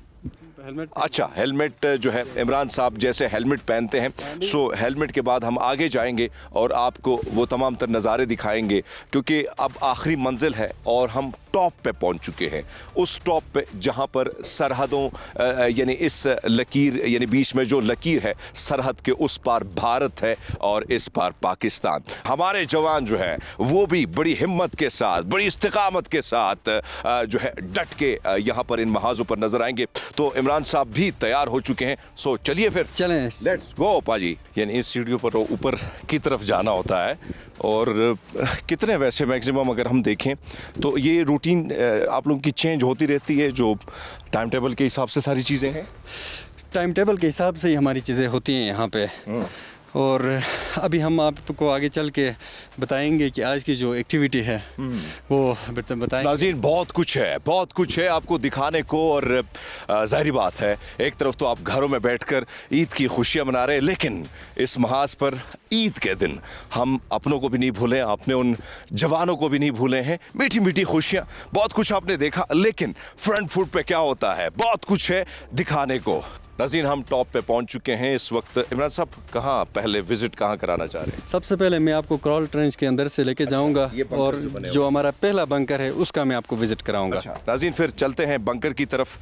हेलमेट। अच्छा, हेलमेट जो है इमरान साहब जैसे हेलमेट पहनते हैं, सो हेलमेट के बाद हम आगे जाएंगे और आपको वो तमाम तर नज़ारे दिखाएंगे, क्योंकि अब आखिरी मंजिल है और हम टॉप पे पहुंच चुके हैं। उस टॉप पे जहां पर सरहदों यानी इस लकीर, यानी बीच में जो लकीर है, सरहद के उस पार भारत है और इस पार पाकिस्तान। हमारे जवान जो है वो भी बड़ी हिम्मत के साथ, बड़ी इस्तिकामत के साथ जो है डट के यहाँ पर इन महाजों पर नजर आएंगे। तो इमरान साहब भी तैयार हो चुके हैं, सो चलिए फिर चलें, लेट्स गो पाजी। यानी इस सीढ़ियों पर ऊपर की तरफ जाना होता है, और कितने वैसे मैक्सिमम अगर हम देखें तो ये रूटीन आप लोगों की चेंज होती रहती है, जो टाइम टेबल के हिसाब से सारी चीज़ें हैं? टाइम टेबल के हिसाब से ही हमारी चीज़ें होती हैं यहाँ पे। और अभी हम आपको आगे चल के बताएंगे कि आज की जो एक्टिविटी है वो बताएंगे। नाज़रीन, बहुत कुछ है आपको दिखाने को, और ज़ाहिर बात है एक तरफ तो आप घरों में बैठकर ईद की खुशियां मना रहे हैं, लेकिन इस महाज पर ईद के दिन हम अपनों को भी नहीं भूलें, आपने उन जवानों को भी नहीं भूले हैं। मीठी मीठी खुशियां, बहुत कुछ आपने देखा, लेकिन फ्रंट फुट पे क्या होता है, बहुत कुछ है दिखाने को। नाज़रीन, हम टॉप पे पहुंच चुके हैं इस वक्त। इमरान साहब, कहाँ पहले विजिट कहाँ कराना चाह रहे हैं? सबसे पहले मैं आपको क्रॉल ट्रेंच के अंदर से लेके जाऊंगा, ये बंकर और जो हमारा पहला बंकर है उसका मैं आपको विजिट कराऊंगा। अच्छा नाज़रीन, फिर चलते हैं बंकर की तरफ।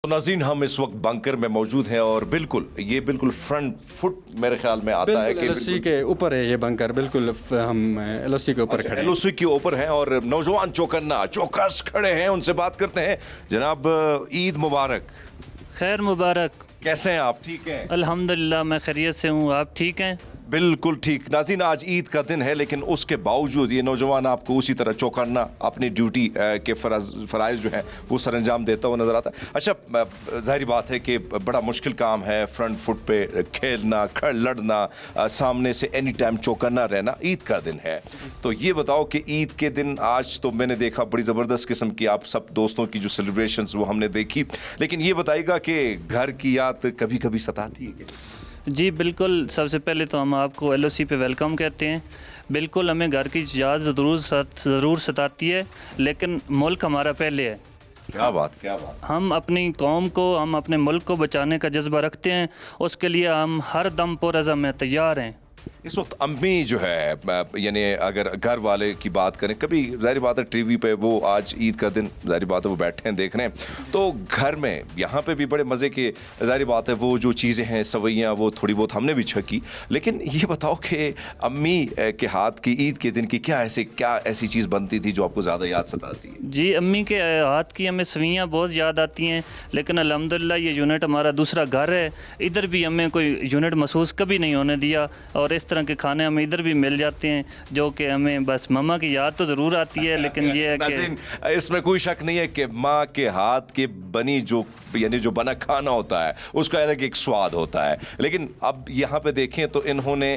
तो नाज़रीन, हम इस वक्त बंकर में मौजूद हैं और ये बिल्कुल फ्रंट फुट मेरे ख्याल में आता है कि LOC के ऊपर है ये बंकर, बिल्कुल हम LOC के ऊपर खड़े हैं। LOC के ऊपर हैं और नौजवान चौकस खड़े हैं, उनसे बात करते हैं। जनाब, ईद मुबारक। खैर मुबारक। कैसे हैं आप? ठीक हैं अल्हम्दुलिल्लाह, मैं खैरियत से हूँ, आप ठीक हैं? बिल्कुल ठीक। नाज़रीन, आज ईद का दिन है, लेकिन उसके बावजूद ये नौजवान आपको उसी तरह चौकन्ना अपनी ड्यूटी के फ़राइज़ जो हैं वो सरअंजाम देता हुआ नज़र आता है। अच्छा, ज़ाहिर बात है कि बड़ा मुश्किल काम है फ्रंट फुट पे खेलना, लड़ना, सामने से एनी टाइम चौकन्ना रहना। ईद का दिन है, तो ये बताओ कि ईद के दिन आज तो मैंने देखा बड़ी ज़बरदस्त किस्म की आप सब दोस्तों की जो सेलिब्रेशंस वो हमने देखी, लेकिन ये बताइएगा कि घर की याद कभी कभी सताती है क्या? जी बिल्कुल। सबसे पहले तो हम आपको LOC पे वेलकम कहते हैं। बिल्कुल, हमें घर की याद ज़रूर सताती है, लेकिन मुल्क हमारा पहले है। क्या बात। हम अपनी कौम को, हम अपने मुल्क को बचाने का जज्बा रखते हैं, उसके लिए हम हर दम पुरअज़म में तैयार हैं। इस वक्त अम्मी जो है, यानी अगर घर वाले की बात करें, कभी ज़ाहिर बात है टीवी पे वो आज ईद का दिन ज़ाहिर बात है वो बैठे हैं देख रहे हैं, तो घर में यहाँ पे भी बड़े मज़े के ज़ाहिर बात है वो जो चीज़ें हैं सवैयाँ वो थोड़ी बहुत हमने भी छकी। लेकिन ये बताओ कि अम्मी के हाथ की ईद के दिन की क्या ऐसी चीज़ बनती थी जो आपको ज़्यादा याद सताती है? जी, अम्मी के हाथ की हमें सवैयाँ बहुत याद आती हैं, लेकिन अल्हम्दुलिल्लाह ये यूनिट हमारा दूसरा घर है, इधर भी हमें कोई यूनिट महसूस कभी नहीं होने दिया, और इस तरह के खाने हमें इधर भी मिल जाते हैं जो कि हमें बस मम्मा की याद तो ज़रूर आती है, लेकिन ये है कि इसमें कोई शक नहीं है कि माँ के हाथ की बनी जो बना खाना होता है उसका अलग एक स्वाद होता है। लेकिन अब यहाँ पे देखें तो इन्होंने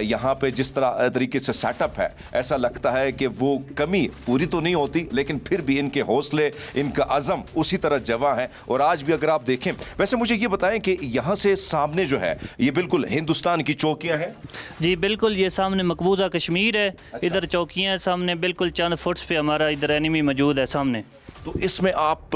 यहाँ पे जिस तरीके से सेटअप है, ऐसा लगता है कि वो कमी पूरी तो नहीं होती, लेकिन फिर भी इनके हौसले, इनका अज़म उसी तरह जवां है। और आज भी अगर आप देखें, वैसे मुझे ये बताएं कि यहाँ से सामने जो है ये बिल्कुल हिंदुस्तान की चौकियाँ हैं? जी बिल्कुल, ये सामने मकबूजा कश्मीर है। अच्छा। इधर चौकियाँ हैं सामने, बिल्कुल चंद फुट्स पे हमारा इधर एनिमी मौजूद है सामने। तो इसमें आप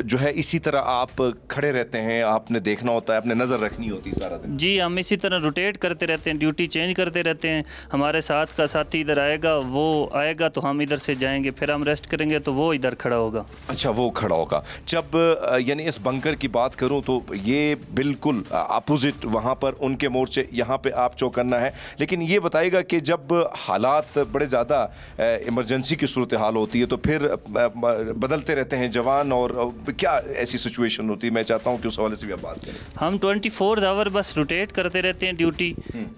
जो है इसी तरह आप खड़े रहते हैं, आपने देखना होता है, आपने नज़र रखनी होती है सारा दिन? जी, हम इसी तरह रोटेट करते रहते हैं, ड्यूटी चेंज करते रहते हैं। हमारे साथ का साथी इधर आएगा, वो आएगा तो हम इधर से जाएंगे, फिर हम रेस्ट करेंगे तो वो इधर खड़ा होगा। अच्छा, वो खड़ा होगा। जब यानी इस बंकर की बात करूं तो ये बिल्कुल अपोजिट वहाँ पर उनके मोर्चे, यहाँ पे आप चौकन्ना है। लेकिन ये बताइएगा कि जब हालात बड़े ज़्यादा इमरजेंसी की सूरत हाल होती है तो फिर बदलते रहते हैं जवान, और क्या ऐसी सिचुएशन होती है? मैं चाहता हूं कि उस हवाले से भी आप बात करें। हम 24 आवर बस रोटेट करते रहते हैं ड्यूटी।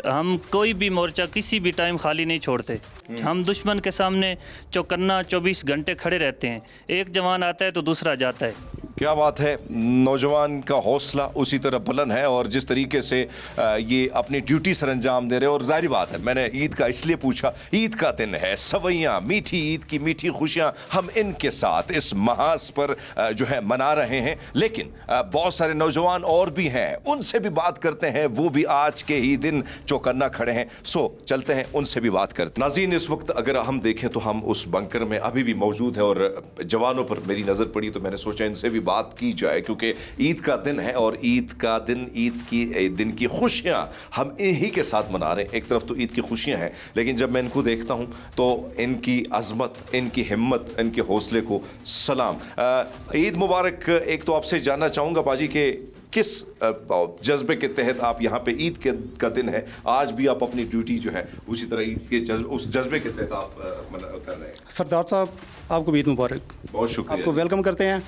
हम कोई भी मोर्चा किसी भी टाइम खाली नहीं छोड़ते। हम दुश्मन के सामने चौकन्ना 24 घंटे खड़े रहते हैं। एक जवान आता है तो दूसरा जाता है। क्या बात है, नौजवान का हौसला उसी तरह बुलंद है, और जिस तरीके से ये अपनी ड्यूटी सरअंजाम दे रहे हैं। और जाहिर बात है, मैंने ईद का इसलिए पूछा, ईद का दिन है, सवैयाँ, मीठी ईद की मीठी खुशियाँ हम इनके साथ इस महाज पर जो है मना रहे हैं। लेकिन बहुत सारे नौजवान और भी हैं, उनसे भी बात करते हैं, वो भी आज के ही दिन चौकन्ना खड़े हैं। सो चलते हैं, उनसे भी बात करते हैं। नाज़रीन, इस वक्त अगर हम देखें तो हम उस बंकर में अभी भी मौजूद हैं, और जवानों पर मेरी नज़र पड़ी तो मैंने सोचा इनसे भी बात की जाए, क्योंकि ईद का दिन है और ईद का दिन, ईद की दिन की खुशियां हम इन्हीं के साथ मना रहे हैं। एक तरफ तो ईद की खुशियां हैं, लेकिन जब मैं इनको देखता हूं तो इनकी अजमत, इनकी हिम्मत, इनके हौसले को सलाम। ईद मुबारक। एक तो आपसे जानना चाहूँगा पाजी कि किस जज्बे के तहत आप यहाँ पे ईद का दिन है, आज भी आप अपनी ड्यूटी जो है उसी तरह ईद के उस जज्बे के तहत आप कर रहे हैं? सरदार साहब, आपको भी ईद मुबारक। बहुत शुक्रिया, आपको वेलकम करते हैं।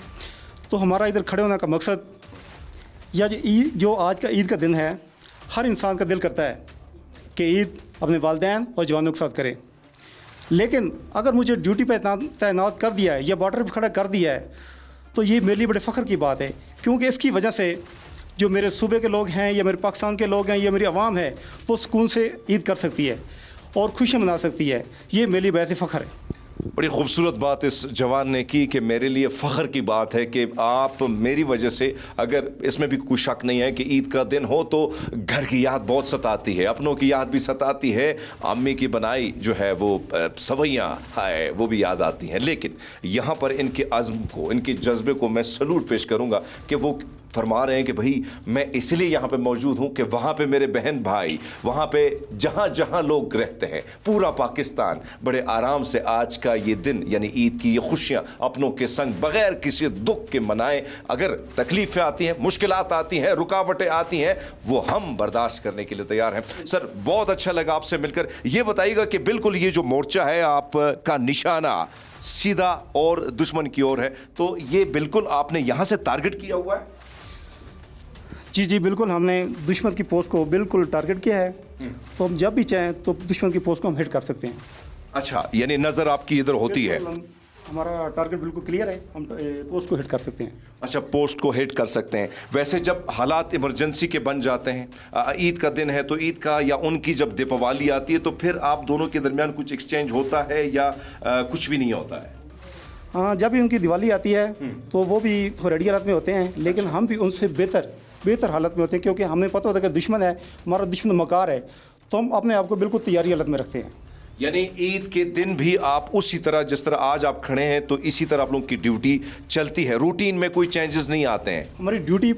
तो हमारा इधर खड़े होने का मकसद, या जो आज का ईद का दिन है, हर इंसान का दिल करता है कि ईद अपने वालिदैन और जवानों के साथ करे। लेकिन अगर मुझे ड्यूटी पर तैनात कर दिया है या बॉर्डर पर खड़ा कर दिया है, तो ये मेरे लिए बड़े फ़ख्र की बात है, क्योंकि इसकी वजह से जो मेरे सूबे के लोग हैं या मेरे पाकिस्तान के लोग हैं या मेरी आवाम है, वो सुकून से ईद कर सकती है और खुशियाँ मना सकती है। ये मेरे लिए वैसे फ़ख्र है। बड़ी खूबसूरत बात इस जवान ने की कि मेरे लिए फ़ख्र की बात है कि आप मेरी वजह से, अगर इसमें भी कोई शक नहीं है कि ईद का दिन हो तो घर की याद बहुत सताती है, अपनों की याद भी सताती है, अम्मी की बनाई जो है वो सवैयाँ है वो भी याद आती हैं। लेकिन यहाँ पर इनके अज़्म को, इनके जज्बे को मैं सलूट पेश करूँगा कि वो फरमा रहे हैं कि भाई मैं इसलिए यहाँ पे मौजूद हूँ कि वहाँ पे मेरे बहन भाई, वहाँ पे जहाँ जहाँ लोग रहते हैं, पूरा पाकिस्तान बड़े आराम से आज का ये दिन यानी ईद की ये खुशियाँ अपनों के संग बग़ैर किसी दुख के मनाएं। अगर तकलीफ़ें आती हैं, मुश्किलात आती हैं, रुकावटें आती हैं, वो हम बर्दाश्त करने के लिए तैयार हैं। सर, बहुत अच्छा लगा आपसे मिलकर। ये बताइएगा कि बिल्कुल ये जो मोर्चा है आपका निशाना सीधा और दुश्मन की ओर है, तो ये बिल्कुल आपने यहाँ से टारगेट किया हुआ है? जी जी बिल्कुल, हमने दुश्मन की पोस्ट को बिल्कुल टारगेट किया है। तो हम जब भी चाहें तो दुश्मन की पोस्ट को हम हिट कर सकते हैं। अच्छा, यानी नज़र आपकी इधर होती है? हमारा टारगेट बिल्कुल क्लियर है, हम पोस्ट को हिट कर सकते हैं। अच्छा, पोस्ट को हिट कर सकते हैं। वैसे जब हालात इमरजेंसी के बन जाते हैं, ईद का दिन है तो ईद का या उनकी जब दीपावली आती है, तो फिर आप दोनों के दरमियान कुछ एक्सचेंज होता है या कुछ भी नहीं होता है? हाँ, जब भी उनकी दिवाली आती है तो वो भी थोड़ी रेडी हालत में होते हैं, लेकिन हम भी उनसे बेहतर हालत में होते हैं, क्योंकि हमें पता होता है कि दुश्मन है, हमारा दुश्मन मकार है, तो हम अपने आप को बिल्कुल तैयारी हालत में रखते हैं। यानी ईद के दिन भी आप उसी तरह, जिस तरह आज आप खड़े हैं, तो इसी तरह आप लोगों की ड्यूटी चलती है, रूटीन में कोई चेंजेस नहीं आते हैं? हमारी ड्यूटी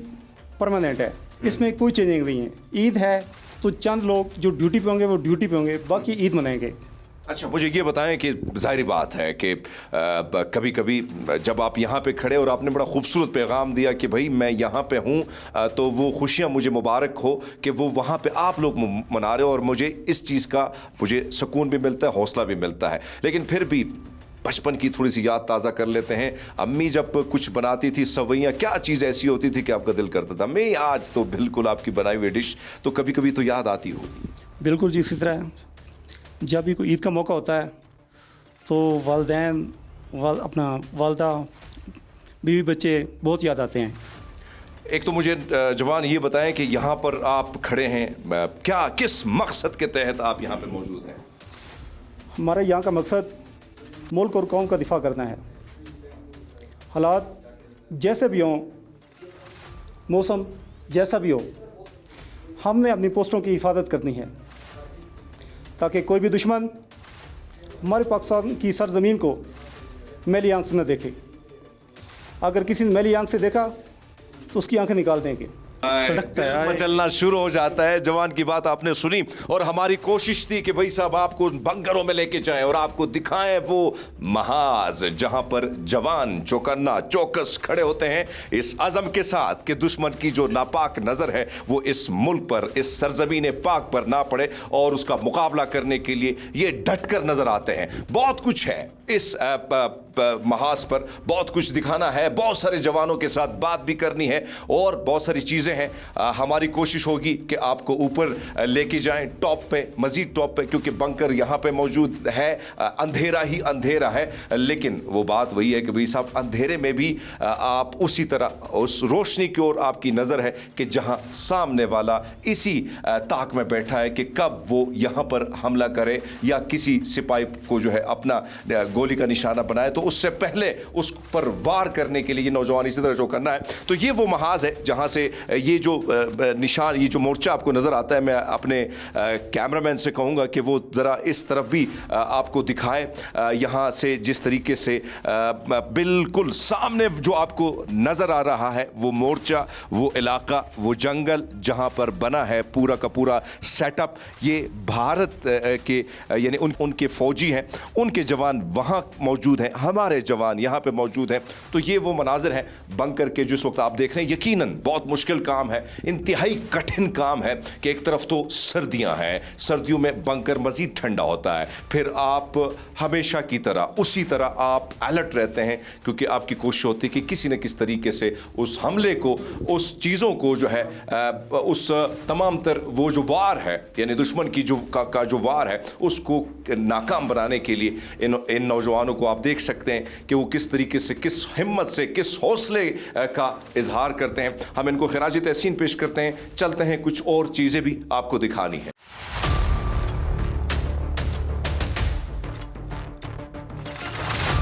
परमानेंट है, इसमें कोई चेंजिंग नहीं है। ईद है तो चंद लोग जो ड्यूटी पे होंगे वो ड्यूटी पे होंगे, बाकी ईद मनाएंगे। अच्छा, मुझे ये बताएं कि ज़ाहिर बात है कि कभी कभी जब आप यहाँ पे खड़े और आपने बड़ा खूबसूरत पैगाम दिया कि भाई मैं यहाँ पे हूँ, तो वो खुशियाँ मुझे मुबारक हो कि वो वहाँ पे आप लोग मना रहे हो, और मुझे इस चीज़ का मुझे सुकून भी मिलता है, हौसला भी मिलता है। लेकिन फिर भी बचपन की थोड़ी सी याद ताज़ा कर लेते हैं। अम्मी जब कुछ बनाती थी सवैयाँ, क्या चीज़ ऐसी होती थी कि आपका दिल करता था अम्मी आज तो बिल्कुल आपकी बनाई हुई डिश, तो कभी कभी तो याद आती होगी? बिल्कुल जी, इसी तरह जब भी कोई ईद का मौका होता है तो वालिदैन, अपना वालदा, बीवी बच्चे बहुत याद आते हैं। एक तो मुझे जवान ये बताएं कि यहाँ पर आप खड़े हैं, क्या किस मकसद के तहत आप यहाँ पे मौजूद हैं? हमारे यहाँ का मकसद मुल्क और कौम का दिफा करना है। हालात जैसे भी हों, मौसम जैसा भी हो, हमने अपनी पोस्टों की हिफाजत करनी है, ताकि कोई भी दुश्मन हमारे पाकिस्तान की सरजमीन को मैली आंख से न देखे। अगर किसी ने मैली आंख से देखा तो उसकी आंखें निकाल देंगे। मचलना शुरू हो जाता है। जवान की बात आपने सुनी, और हमारी कोशिश थी कि भाई साहब आपको बंकरों में लेके जाएं और आपको दिखाएं वो महाज जहां पर जवान चौकन्ना चौकस खड़े होते हैं इस अज़म के साथ कि दुश्मन की जो नापाक नज़र है वो इस मुल्क पर, इस सरजमीन पाक पर ना पड़े, और उसका मुकाबला करने के लिए ये डटकर नजर आते हैं। बहुत कुछ है इस महाज पर, बहुत कुछ दिखाना है, बहुत सारे जवानों के साथ बात भी करनी है, और बहुत सारी चीज़ें हैं। हमारी कोशिश होगी कि आपको ऊपर लेके जाएं, टॉप पे, मज़ीद टॉप पे, क्योंकि बंकर यहाँ पे मौजूद है। अंधेरा ही अंधेरा है, लेकिन वो बात वही है कि भाई साहब अंधेरे में भी आप उसी तरह उस रोशनी की ओर आपकी नज़र है कि जहाँ सामने वाला इसी ताक में बैठा है कि कब वो यहाँ पर हमला करे या किसी सिपाही को जो है अपना गोली का निशाना बनाए, तो उससे पहले उस पर वार करने के लिए ये नौजवान इसी तरह जो करना है। तो ये वो महाज है जहाँ से ये जो निशान, ये जो मोर्चा आपको नज़र आता है, मैं अपने कैमरामैन से कहूँगा कि वो ज़रा इस तरफ भी आपको दिखाए। यहाँ से जिस तरीके से बिल्कुल सामने जो आपको नज़र आ रहा है वो मोर्चा, वो इलाका, वो जंगल जहाँ पर बना है पूरा का पूरा सेटअप, ये भारत के यानी उनके फ़ौजी हैं, उनके जवान वहाँ मौजूद हैं। हम हमारे जवान यहाँ पे मौजूद हैं। तो ये वो मनाजिर हैं बंकर के जिस वक्त आप देख रहे हैं। यकीनन बहुत मुश्किल काम है, इंतहाई कठिन काम है कि एक तरफ तो सर्दियाँ हैं, सर्दियों में बंकर मज़ीद ठंडा होता है, फिर आप हमेशा की तरह उसी तरह आप अलर्ट रहते हैं क्योंकि आपकी कोशिश होती है कि किसी न किसी तरीके से उस हमले को, उस चीज़ों को जो है उस तमाम तर वो जो वार है यानी दुश्मन की जो का जो वार है उसको नाकाम बनाने के लिए इन नौजवानों को आप देख सकते हैं कि वो किस तरीके से, किस हिम्मत से, किस हौसले का इजहार करते हैं। हम इनको खिराज तहसीन पेश करते हैं, चलते हैं, कुछ और चीज़ें भी आपको दिखानी है।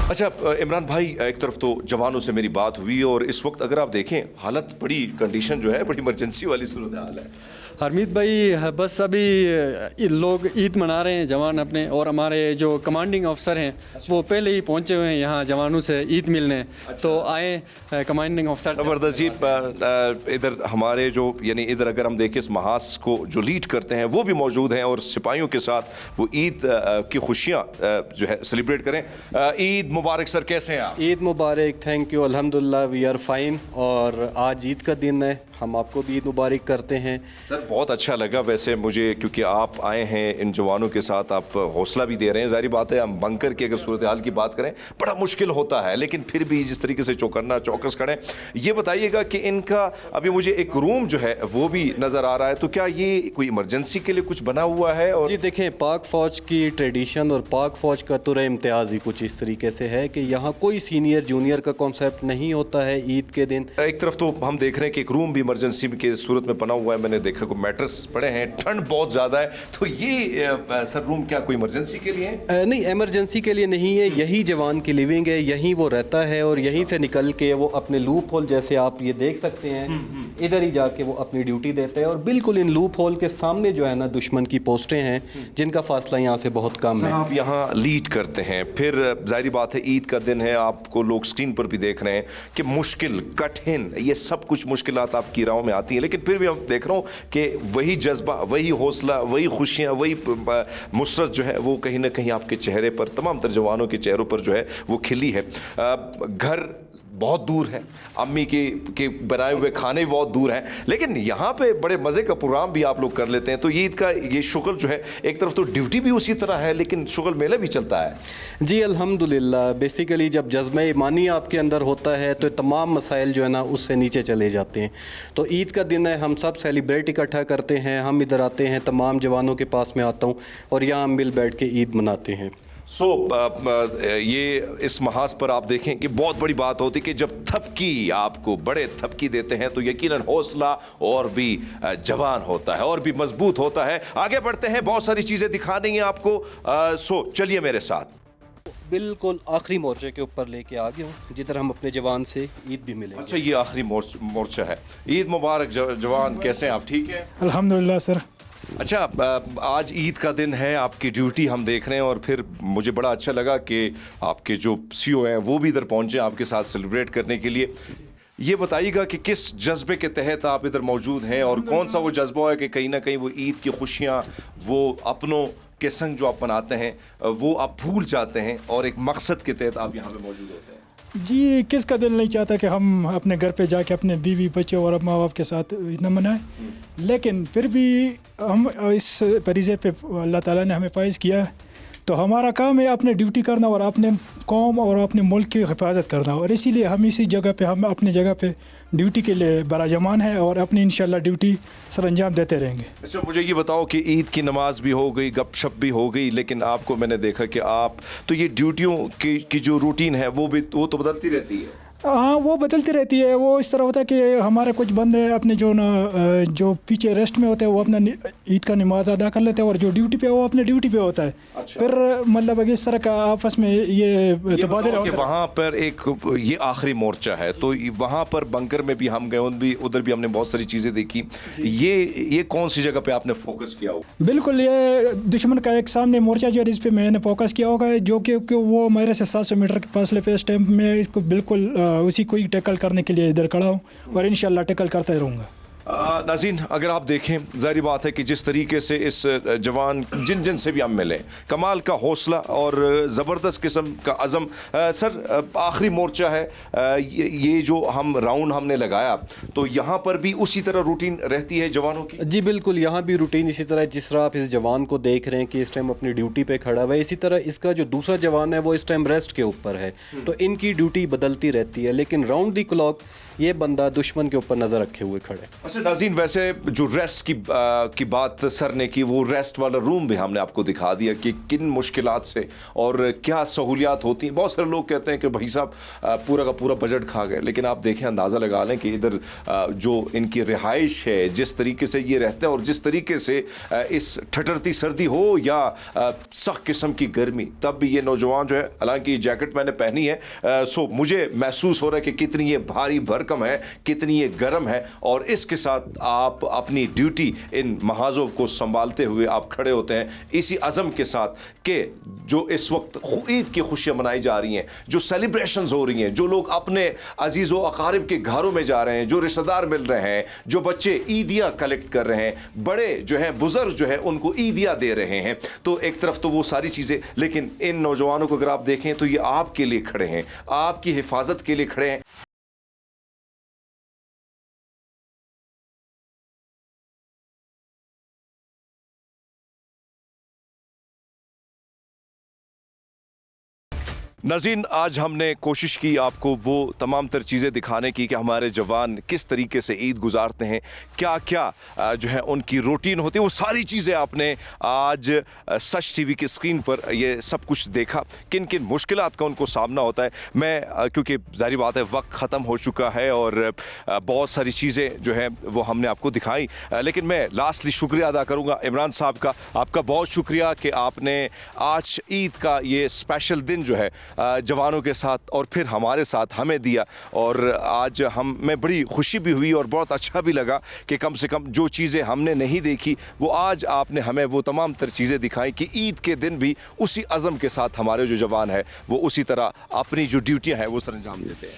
अच्छा इमरान भाई, एक तरफ तो जवानों से मेरी बात हुई और इस वक्त अगर आप देखें हालत बड़ी कंडीशन जो है बड़ी इमरजेंसी वाली सूरत हाल है। हरमीत भाई बस अभी लोग ईद मना रहे हैं जवान अपने, और हमारे जो कमांडिंग अफसर हैं वो पहले ही पहुंचे हुए हैं यहाँ जवानों से ईद मिलने। तो आए कमांडिंग अफसर। ज़बरदस्त जी। इधर हमारे जो यानी इधर अगर हम देखें इस महास को जो लीड करते हैं वो भी मौजूद हैं और सिपाहियों के साथ वो ईद की खुशियाँ जो है सेलिब्रेट करें। ईद मुबारक सर, कैसे हैं आप? ईद मुबारक, थैंक यू, अल्हम्दुलिल्लाह वी आर फाइन। और आज ईद का दिन है, हम आपको भी ईद मुबारक करते हैं। सर बहुत अच्छा लगा वैसे मुझे, क्योंकि आप आए हैं इन जवानों के साथ, आप हौसला भी दे रहे हैं। ज़ाहिर बात है हम बंकर की अगर सूरत हाल की बात करें बड़ा मुश्किल होता है, लेकिन फिर भी जिस तरीके से चौकस खड़े। ये बताइएगा कि इनका अभी मुझे एक रूम जो है वो भी नज़र आ रहा है, तो क्या ये कोई इमरजेंसी के लिए कुछ बना हुआ है? और जी देखें, पाक फ़ौज की ट्रेडिशन और पाक फ़ौज का तुर इम्तियाज़ ही कुछ इस तरीके से है कि यहाँ कोई सीनियर जूनियर का कॉन्सेप्ट नहीं होता है ईद के दिन। एक तरफ तो हम देख रहे हैं कि एक रूम भी इमरजेंसी के सूरत में बना हुआ है, मैंने देखा को मैट्रेस पड़े हैं, ठंड बहुत ज़्यादा है। तो ये सर रूम क्या कोई इमरजेंसी के लिए है? नहीं, इमरजेंसी के लिए नहीं है, यही जवान की लिविंग है, यहीं वो रहता है और यहीं से निकल के वो अपने लूप होल, जैसे आप ये देख सकते हैं, इधर ही जाके वो अपनी ड्यूटी देते हैं। और बिल्कुल इन लूप होल के सामने जो है ना दुश्मन की पोस्टें हैं जिनका फासला यहाँ से बहुत कम है। आप यहाँ लीड करते हैं, फिर जाहिर बात है ईद का दिन है, आपको लोग स्क्रीन पर भी देख रहे हैं कि मुश्किल, कठिन, ये सब कुछ मुश्किलात आपकी राहों में आती हैं, लेकिन फिर भी हम देख रहा हूँ कि वही जज्बा, वही हौसला, वही खुशियाँ, वही मुसरत जो है वो कहीं ना कहीं आपके चेहरे पर, तमाम तर जवानों के चेहरों पर जो है वो खिली है। घर बहुत दूर है, अम्मी के बनाए हुए खाने बहुत दूर हैं, लेकिन यहाँ पे बड़े मज़े का प्रोग्राम भी आप लोग कर लेते हैं। तो ईद का ये शुगल जो है, एक तरफ तो ड्यूटी भी उसी तरह है लेकिन शुगल मेला भी चलता है। जी अल्हम्दुलिल्लाह, बेसिकली जब जज्बा ईमानी आपके अंदर होता है तो तमाम मसाइल जो है ना उससे नीचे चले जाते हैं। तो ईद का दिन है, हम सब सेलिब्रेट इकट्ठा करते हैं, हम इधर आते हैं, तमाम जवानों के पास में आता हूँ और यहाँ मिल बैठ के ईद मनाते हैं। ये इस महाज पर आप देखें कि बहुत बड़ी बात होती है कि जब थपकी आपको बड़े थपकी देते हैं तो यकीनन हौसला और भी जवान होता है और भी मजबूत होता है। आगे बढ़ते हैं, बहुत सारी चीज़ें दिखानी है आपको। चलिए मेरे साथ। बिल्कुल आखिरी मोर्चे के ऊपर लेके आ गया हूँ जिधर हम अपने जवान से ईद भी मिलेंगे। अच्छा, ये आखिरी मोर्चा है। ईद मुबारक जवान, कैसे हैं आप? ठीक है अल्हम्दुलिल्लाह सर। अच्छा, आज ईद का दिन है, आपकी ड्यूटी हम देख रहे हैं और फिर मुझे बड़ा अच्छा लगा कि आपके जो सीईओ हैं वो भी इधर पहुंचे आपके साथ सेलिब्रेट करने के लिए। ये बताइएगा कि किस जज्बे के तहत आप इधर मौजूद हैं और कौन सा वो जज्बा है कि कहीं ना कहीं वो ईद की खुशियाँ, वो अपनों के संग जो आप मनाते हैं वो आप भूल जाते हैं और एक मकसद के तहत आप यहाँ पे मौजूद होते हैं? जी, किसका दिल नहीं चाहता कि हम अपने घर पे जाके अपने बीवी बच्चों और माँ बाप के साथ इतना मनाएं, लेकिन फिर भी हम इस फरीज़े पे अल्लाह ताला ने हमें फाइज किया, तो हमारा काम है अपने ड्यूटी करना और अपने कौम और अपने मुल्क की हिफाजत करना। और इसीलिए हम इसी जगह पे, हम अपनी जगह पे ड्यूटी के लिए बराजमान है और अपनी इंशाल्लाह ड्यूटी सर अंजाम देते रहेंगे। अच्छा, मुझे ये बताओ कि ईद की नमाज भी हो गई, गपशप भी हो गई, लेकिन आपको मैंने देखा कि आप तो ये ड्यूटियों की जो रूटीन है वो तो बदलती रहती है। हाँ, वो बदलती रहती है। वो इस तरह होता है कि हमारे कुछ बंदे अपने जो पीछे रेस्ट में होते हैं वो अपना ईद का नमाज अदा कर लेते हैं और जो ड्यूटी पे वो अपने ड्यूटी पे होता है। अच्छा। फिर मतलब इस तरह का आपस में ये तबादला होता है। वहाँ पर एक ये आखिरी मोर्चा है, तो वहाँ पर बंकर में भी हम गए, उधर भी हमने बहुत सारी चीज़ें देखी। ये कौन सी जगह पे आपने फोकस किया होगा? बिल्कुल, ये दुश्मन का एक सामने मोर्चा जो है इस पर मैंने फोकस किया होगा, जो कि वो मेरे से 700 मीटर के फासले पे इस टाइम में इसको बिल्कुल उसी को ही टैकल करने के लिए इधर खड़ा हूँ और इंशाल्लाह टैकल करता ही रहूँगा। नाज़रीन, अगर आप देखें, ज़ाहिर बात है कि जिस तरीके से इस जवान जिन से भी हम मिले, कमाल का हौसला और ज़बरदस्त किस्म का अज़म। सर, आखिरी मोर्चा है, ये जो हम राउंड हमने लगाया, तो यहाँ पर भी उसी तरह रूटीन रहती है जवानों की? जी बिल्कुल, यहाँ भी रूटीन इसी तरह, जिस तरह आप इस जवान को देख रहे हैं कि इस टाइम अपनी ड्यूटी पे खड़ा हुआ है, इसी तरह इसका जो दूसरा जवान है वो इस टाइम रेस्ट के ऊपर है, तो इनकी ड्यूटी बदलती रहती है, लेकिन राउंड द क्लॉक ये बंदा दुश्मन के ऊपर नज़र रखे हुए खड़े। अच्छा नाज़रीन, वैसे जो रेस्ट की बात सर ने की, वो रेस्ट वाला रूम भी हमने आपको दिखा दिया कि किन मुश्किलात से और क्या सहूलियात होती हैं। बहुत सारे लोग कहते हैं कि भाई साहब पूरा का पूरा बजट खा गए, लेकिन आप देखें, अंदाज़ा लगा लें कि इधर जो इनकी रिहाइश है, जिस तरीके से ये रहते हैं और जिस तरीके से इस ठठरती सर्दी हो या सख्त किस्म की गर्मी, तब भी ये नौजवान जो है, हालांकि जैकेट मैंने पहनी है, सो मुझे महसूस हो रहा है कि कितनी ये भारी भरकम है, कितनी ये गर्म है, और इसके साथ आप अपनी ड्यूटी इन महाजों को संभालते हुए आप खड़े होते हैं इसी अज़म के साथ कि जो इस वक्त ईद की खुशियां मनाई जा रही हैं, जो सेलिब्रेशंस हो रही हैं, जो लोग अपने अजीज़ व अकारिब के घरों में जा रहे हैं, जो रिश्तेदार मिल रहे हैं, जो बच्चे ईदियाँ कलेक्ट कर रहे हैं, बड़े जो हैं, बुजुर्ग जो है, उनको ईदियाँ दे रहे हैं, तो एक तरफ तो वो सारी चीज़ें, लेकिन इन नौजवानों को अगर आप देखें तो ये आपके लिए खड़े हैं, आपकी हिफाजत के लिए खड़े हैं। नाज़रीन, आज हमने कोशिश की आपको वो तमाम तर चीज़ें दिखाने की कि हमारे जवान किस तरीके से ईद गुजारते हैं, क्या क्या जो है उनकी रूटीन होती है, वो सारी चीज़ें आपने आज सच टीवी की स्क्रीन पर ये सब कुछ देखा, किन किन मुश्किलात का उनको सामना होता है। मैं क्योंकि ज़ाहिर बात है वक्त ख़त्म हो चुका है और बहुत सारी चीज़ें जो है वो हमने आपको दिखाई, लेकिन मैं लास्टली शुक्रिया अदा करूँगा इमरान साहब का। आपका बहुत शुक्रिया कि आपने आज ईद का ये स्पेशल दिन जो है जवानों के साथ और फिर हमारे साथ हमें दिया, और आज हमें बड़ी खुशी भी हुई और बहुत अच्छा भी लगा कि कम से कम जो चीज़ें हमने नहीं देखी वो आज आपने हमें वो तमाम तर चीज़ें दिखाई कि ईद के दिन भी उसी अज़म के साथ हमारे जो जवान है वो उसी तरह अपनी जो ड्यूटियाँ हैं वो सर अंजाम देते हैं।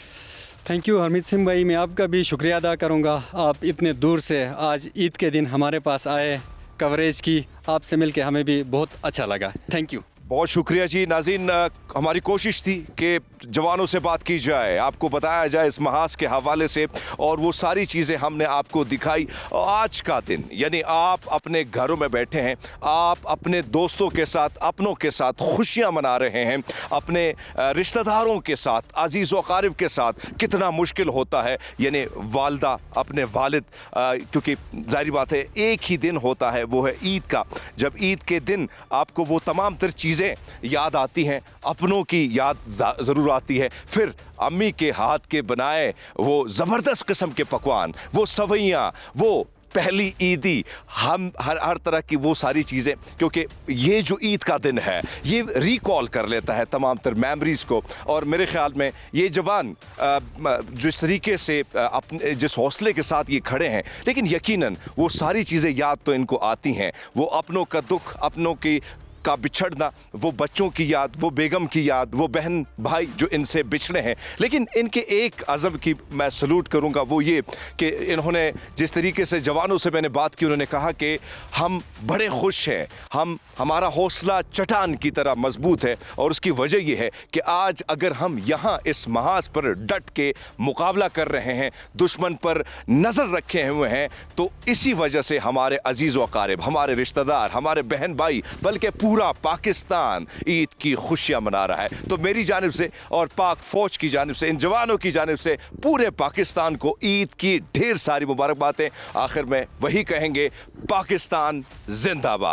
थैंक यू हरमीत सिंह भाई, मैं आपका भी शुक्रिया अदा करूँगा। आप इतने दूर से आज ईद के दिन हमारे पास आए, कवरेज की, आपसे मिलके हमें भी बहुत अच्छा लगा। थैंक यू, बहुत शुक्रिया जी। नाज़रीन, हमारी कोशिश थी कि जवानों से बात की जाए, आपको बताया जाए इस महाज के हवाले से, और वो सारी चीज़ें हमने आपको दिखाई। आज का दिन यानी आप अपने घरों में बैठे हैं, आप अपने दोस्तों के साथ, अपनों के साथ खुशियां मना रहे हैं, अपने रिश्तेदारों के साथ, अजीज़ व अकारिब के साथ। कितना मुश्किल होता है, यानी वालदा, अपने वालिद, क्योंकि जाहिर बात है एक ही दिन होता है, वो है ईद का। जब ईद के दिन आपको वो तमाम तर चीज़ें याद आती हैं, अपनों की याद ज़रूर आती है, फिर अम्मी के हाथ के बनाए वो ज़बरदस्त किस्म के पकवान, वो सवैयाँ, वो पहली ईदी, हम हर तरह की वो सारी चीज़ें, क्योंकि ये जो ईद का दिन है ये रिकॉल कर लेता है तमाम तर मेमोरीज़ को। और मेरे ख़्याल में ये जवान जिस तरीके से अपने जिस हौसले के साथ ये खड़े हैं, लेकिन यकीनन वो सारी चीज़ें याद तो इनको आती हैं, वो अपनों का दुख, अपनों की का बिछड़ना, वो बच्चों की याद, वो बेगम की याद, वो बहन भाई जो इनसे बिछड़े हैं। लेकिन इनके एक अज़म की मैं सलूट करूंगा, वो ये कि इन्होंने जिस तरीके से जवानों से मैंने बात की, उन्होंने कहा कि हम बड़े खुश हैं, हमारा हौसला चट्टान की तरह मजबूत है, और उसकी वजह यह है कि आज अगर हम यहाँ इस महाज पर डट के मुकाबला कर रहे हैं, दुश्मन पर नज़र रखे हुए हैं, तो इसी वजह से हमारे अजीज़ व अकारिब, हमारे रिश्तेदार, हमारे बहन भाई, बल्कि पूरा पाकिस्तान ईद की खुशियां मना रहा है। तो मेरी जानिब से और पाक फौज की जानिब से, इन जवानों की जानिब से पूरे पाकिस्तान को ईद की ढेर सारी मुबारकबादें। आखिर में वही कहेंगे, पाकिस्तान जिंदाबाद।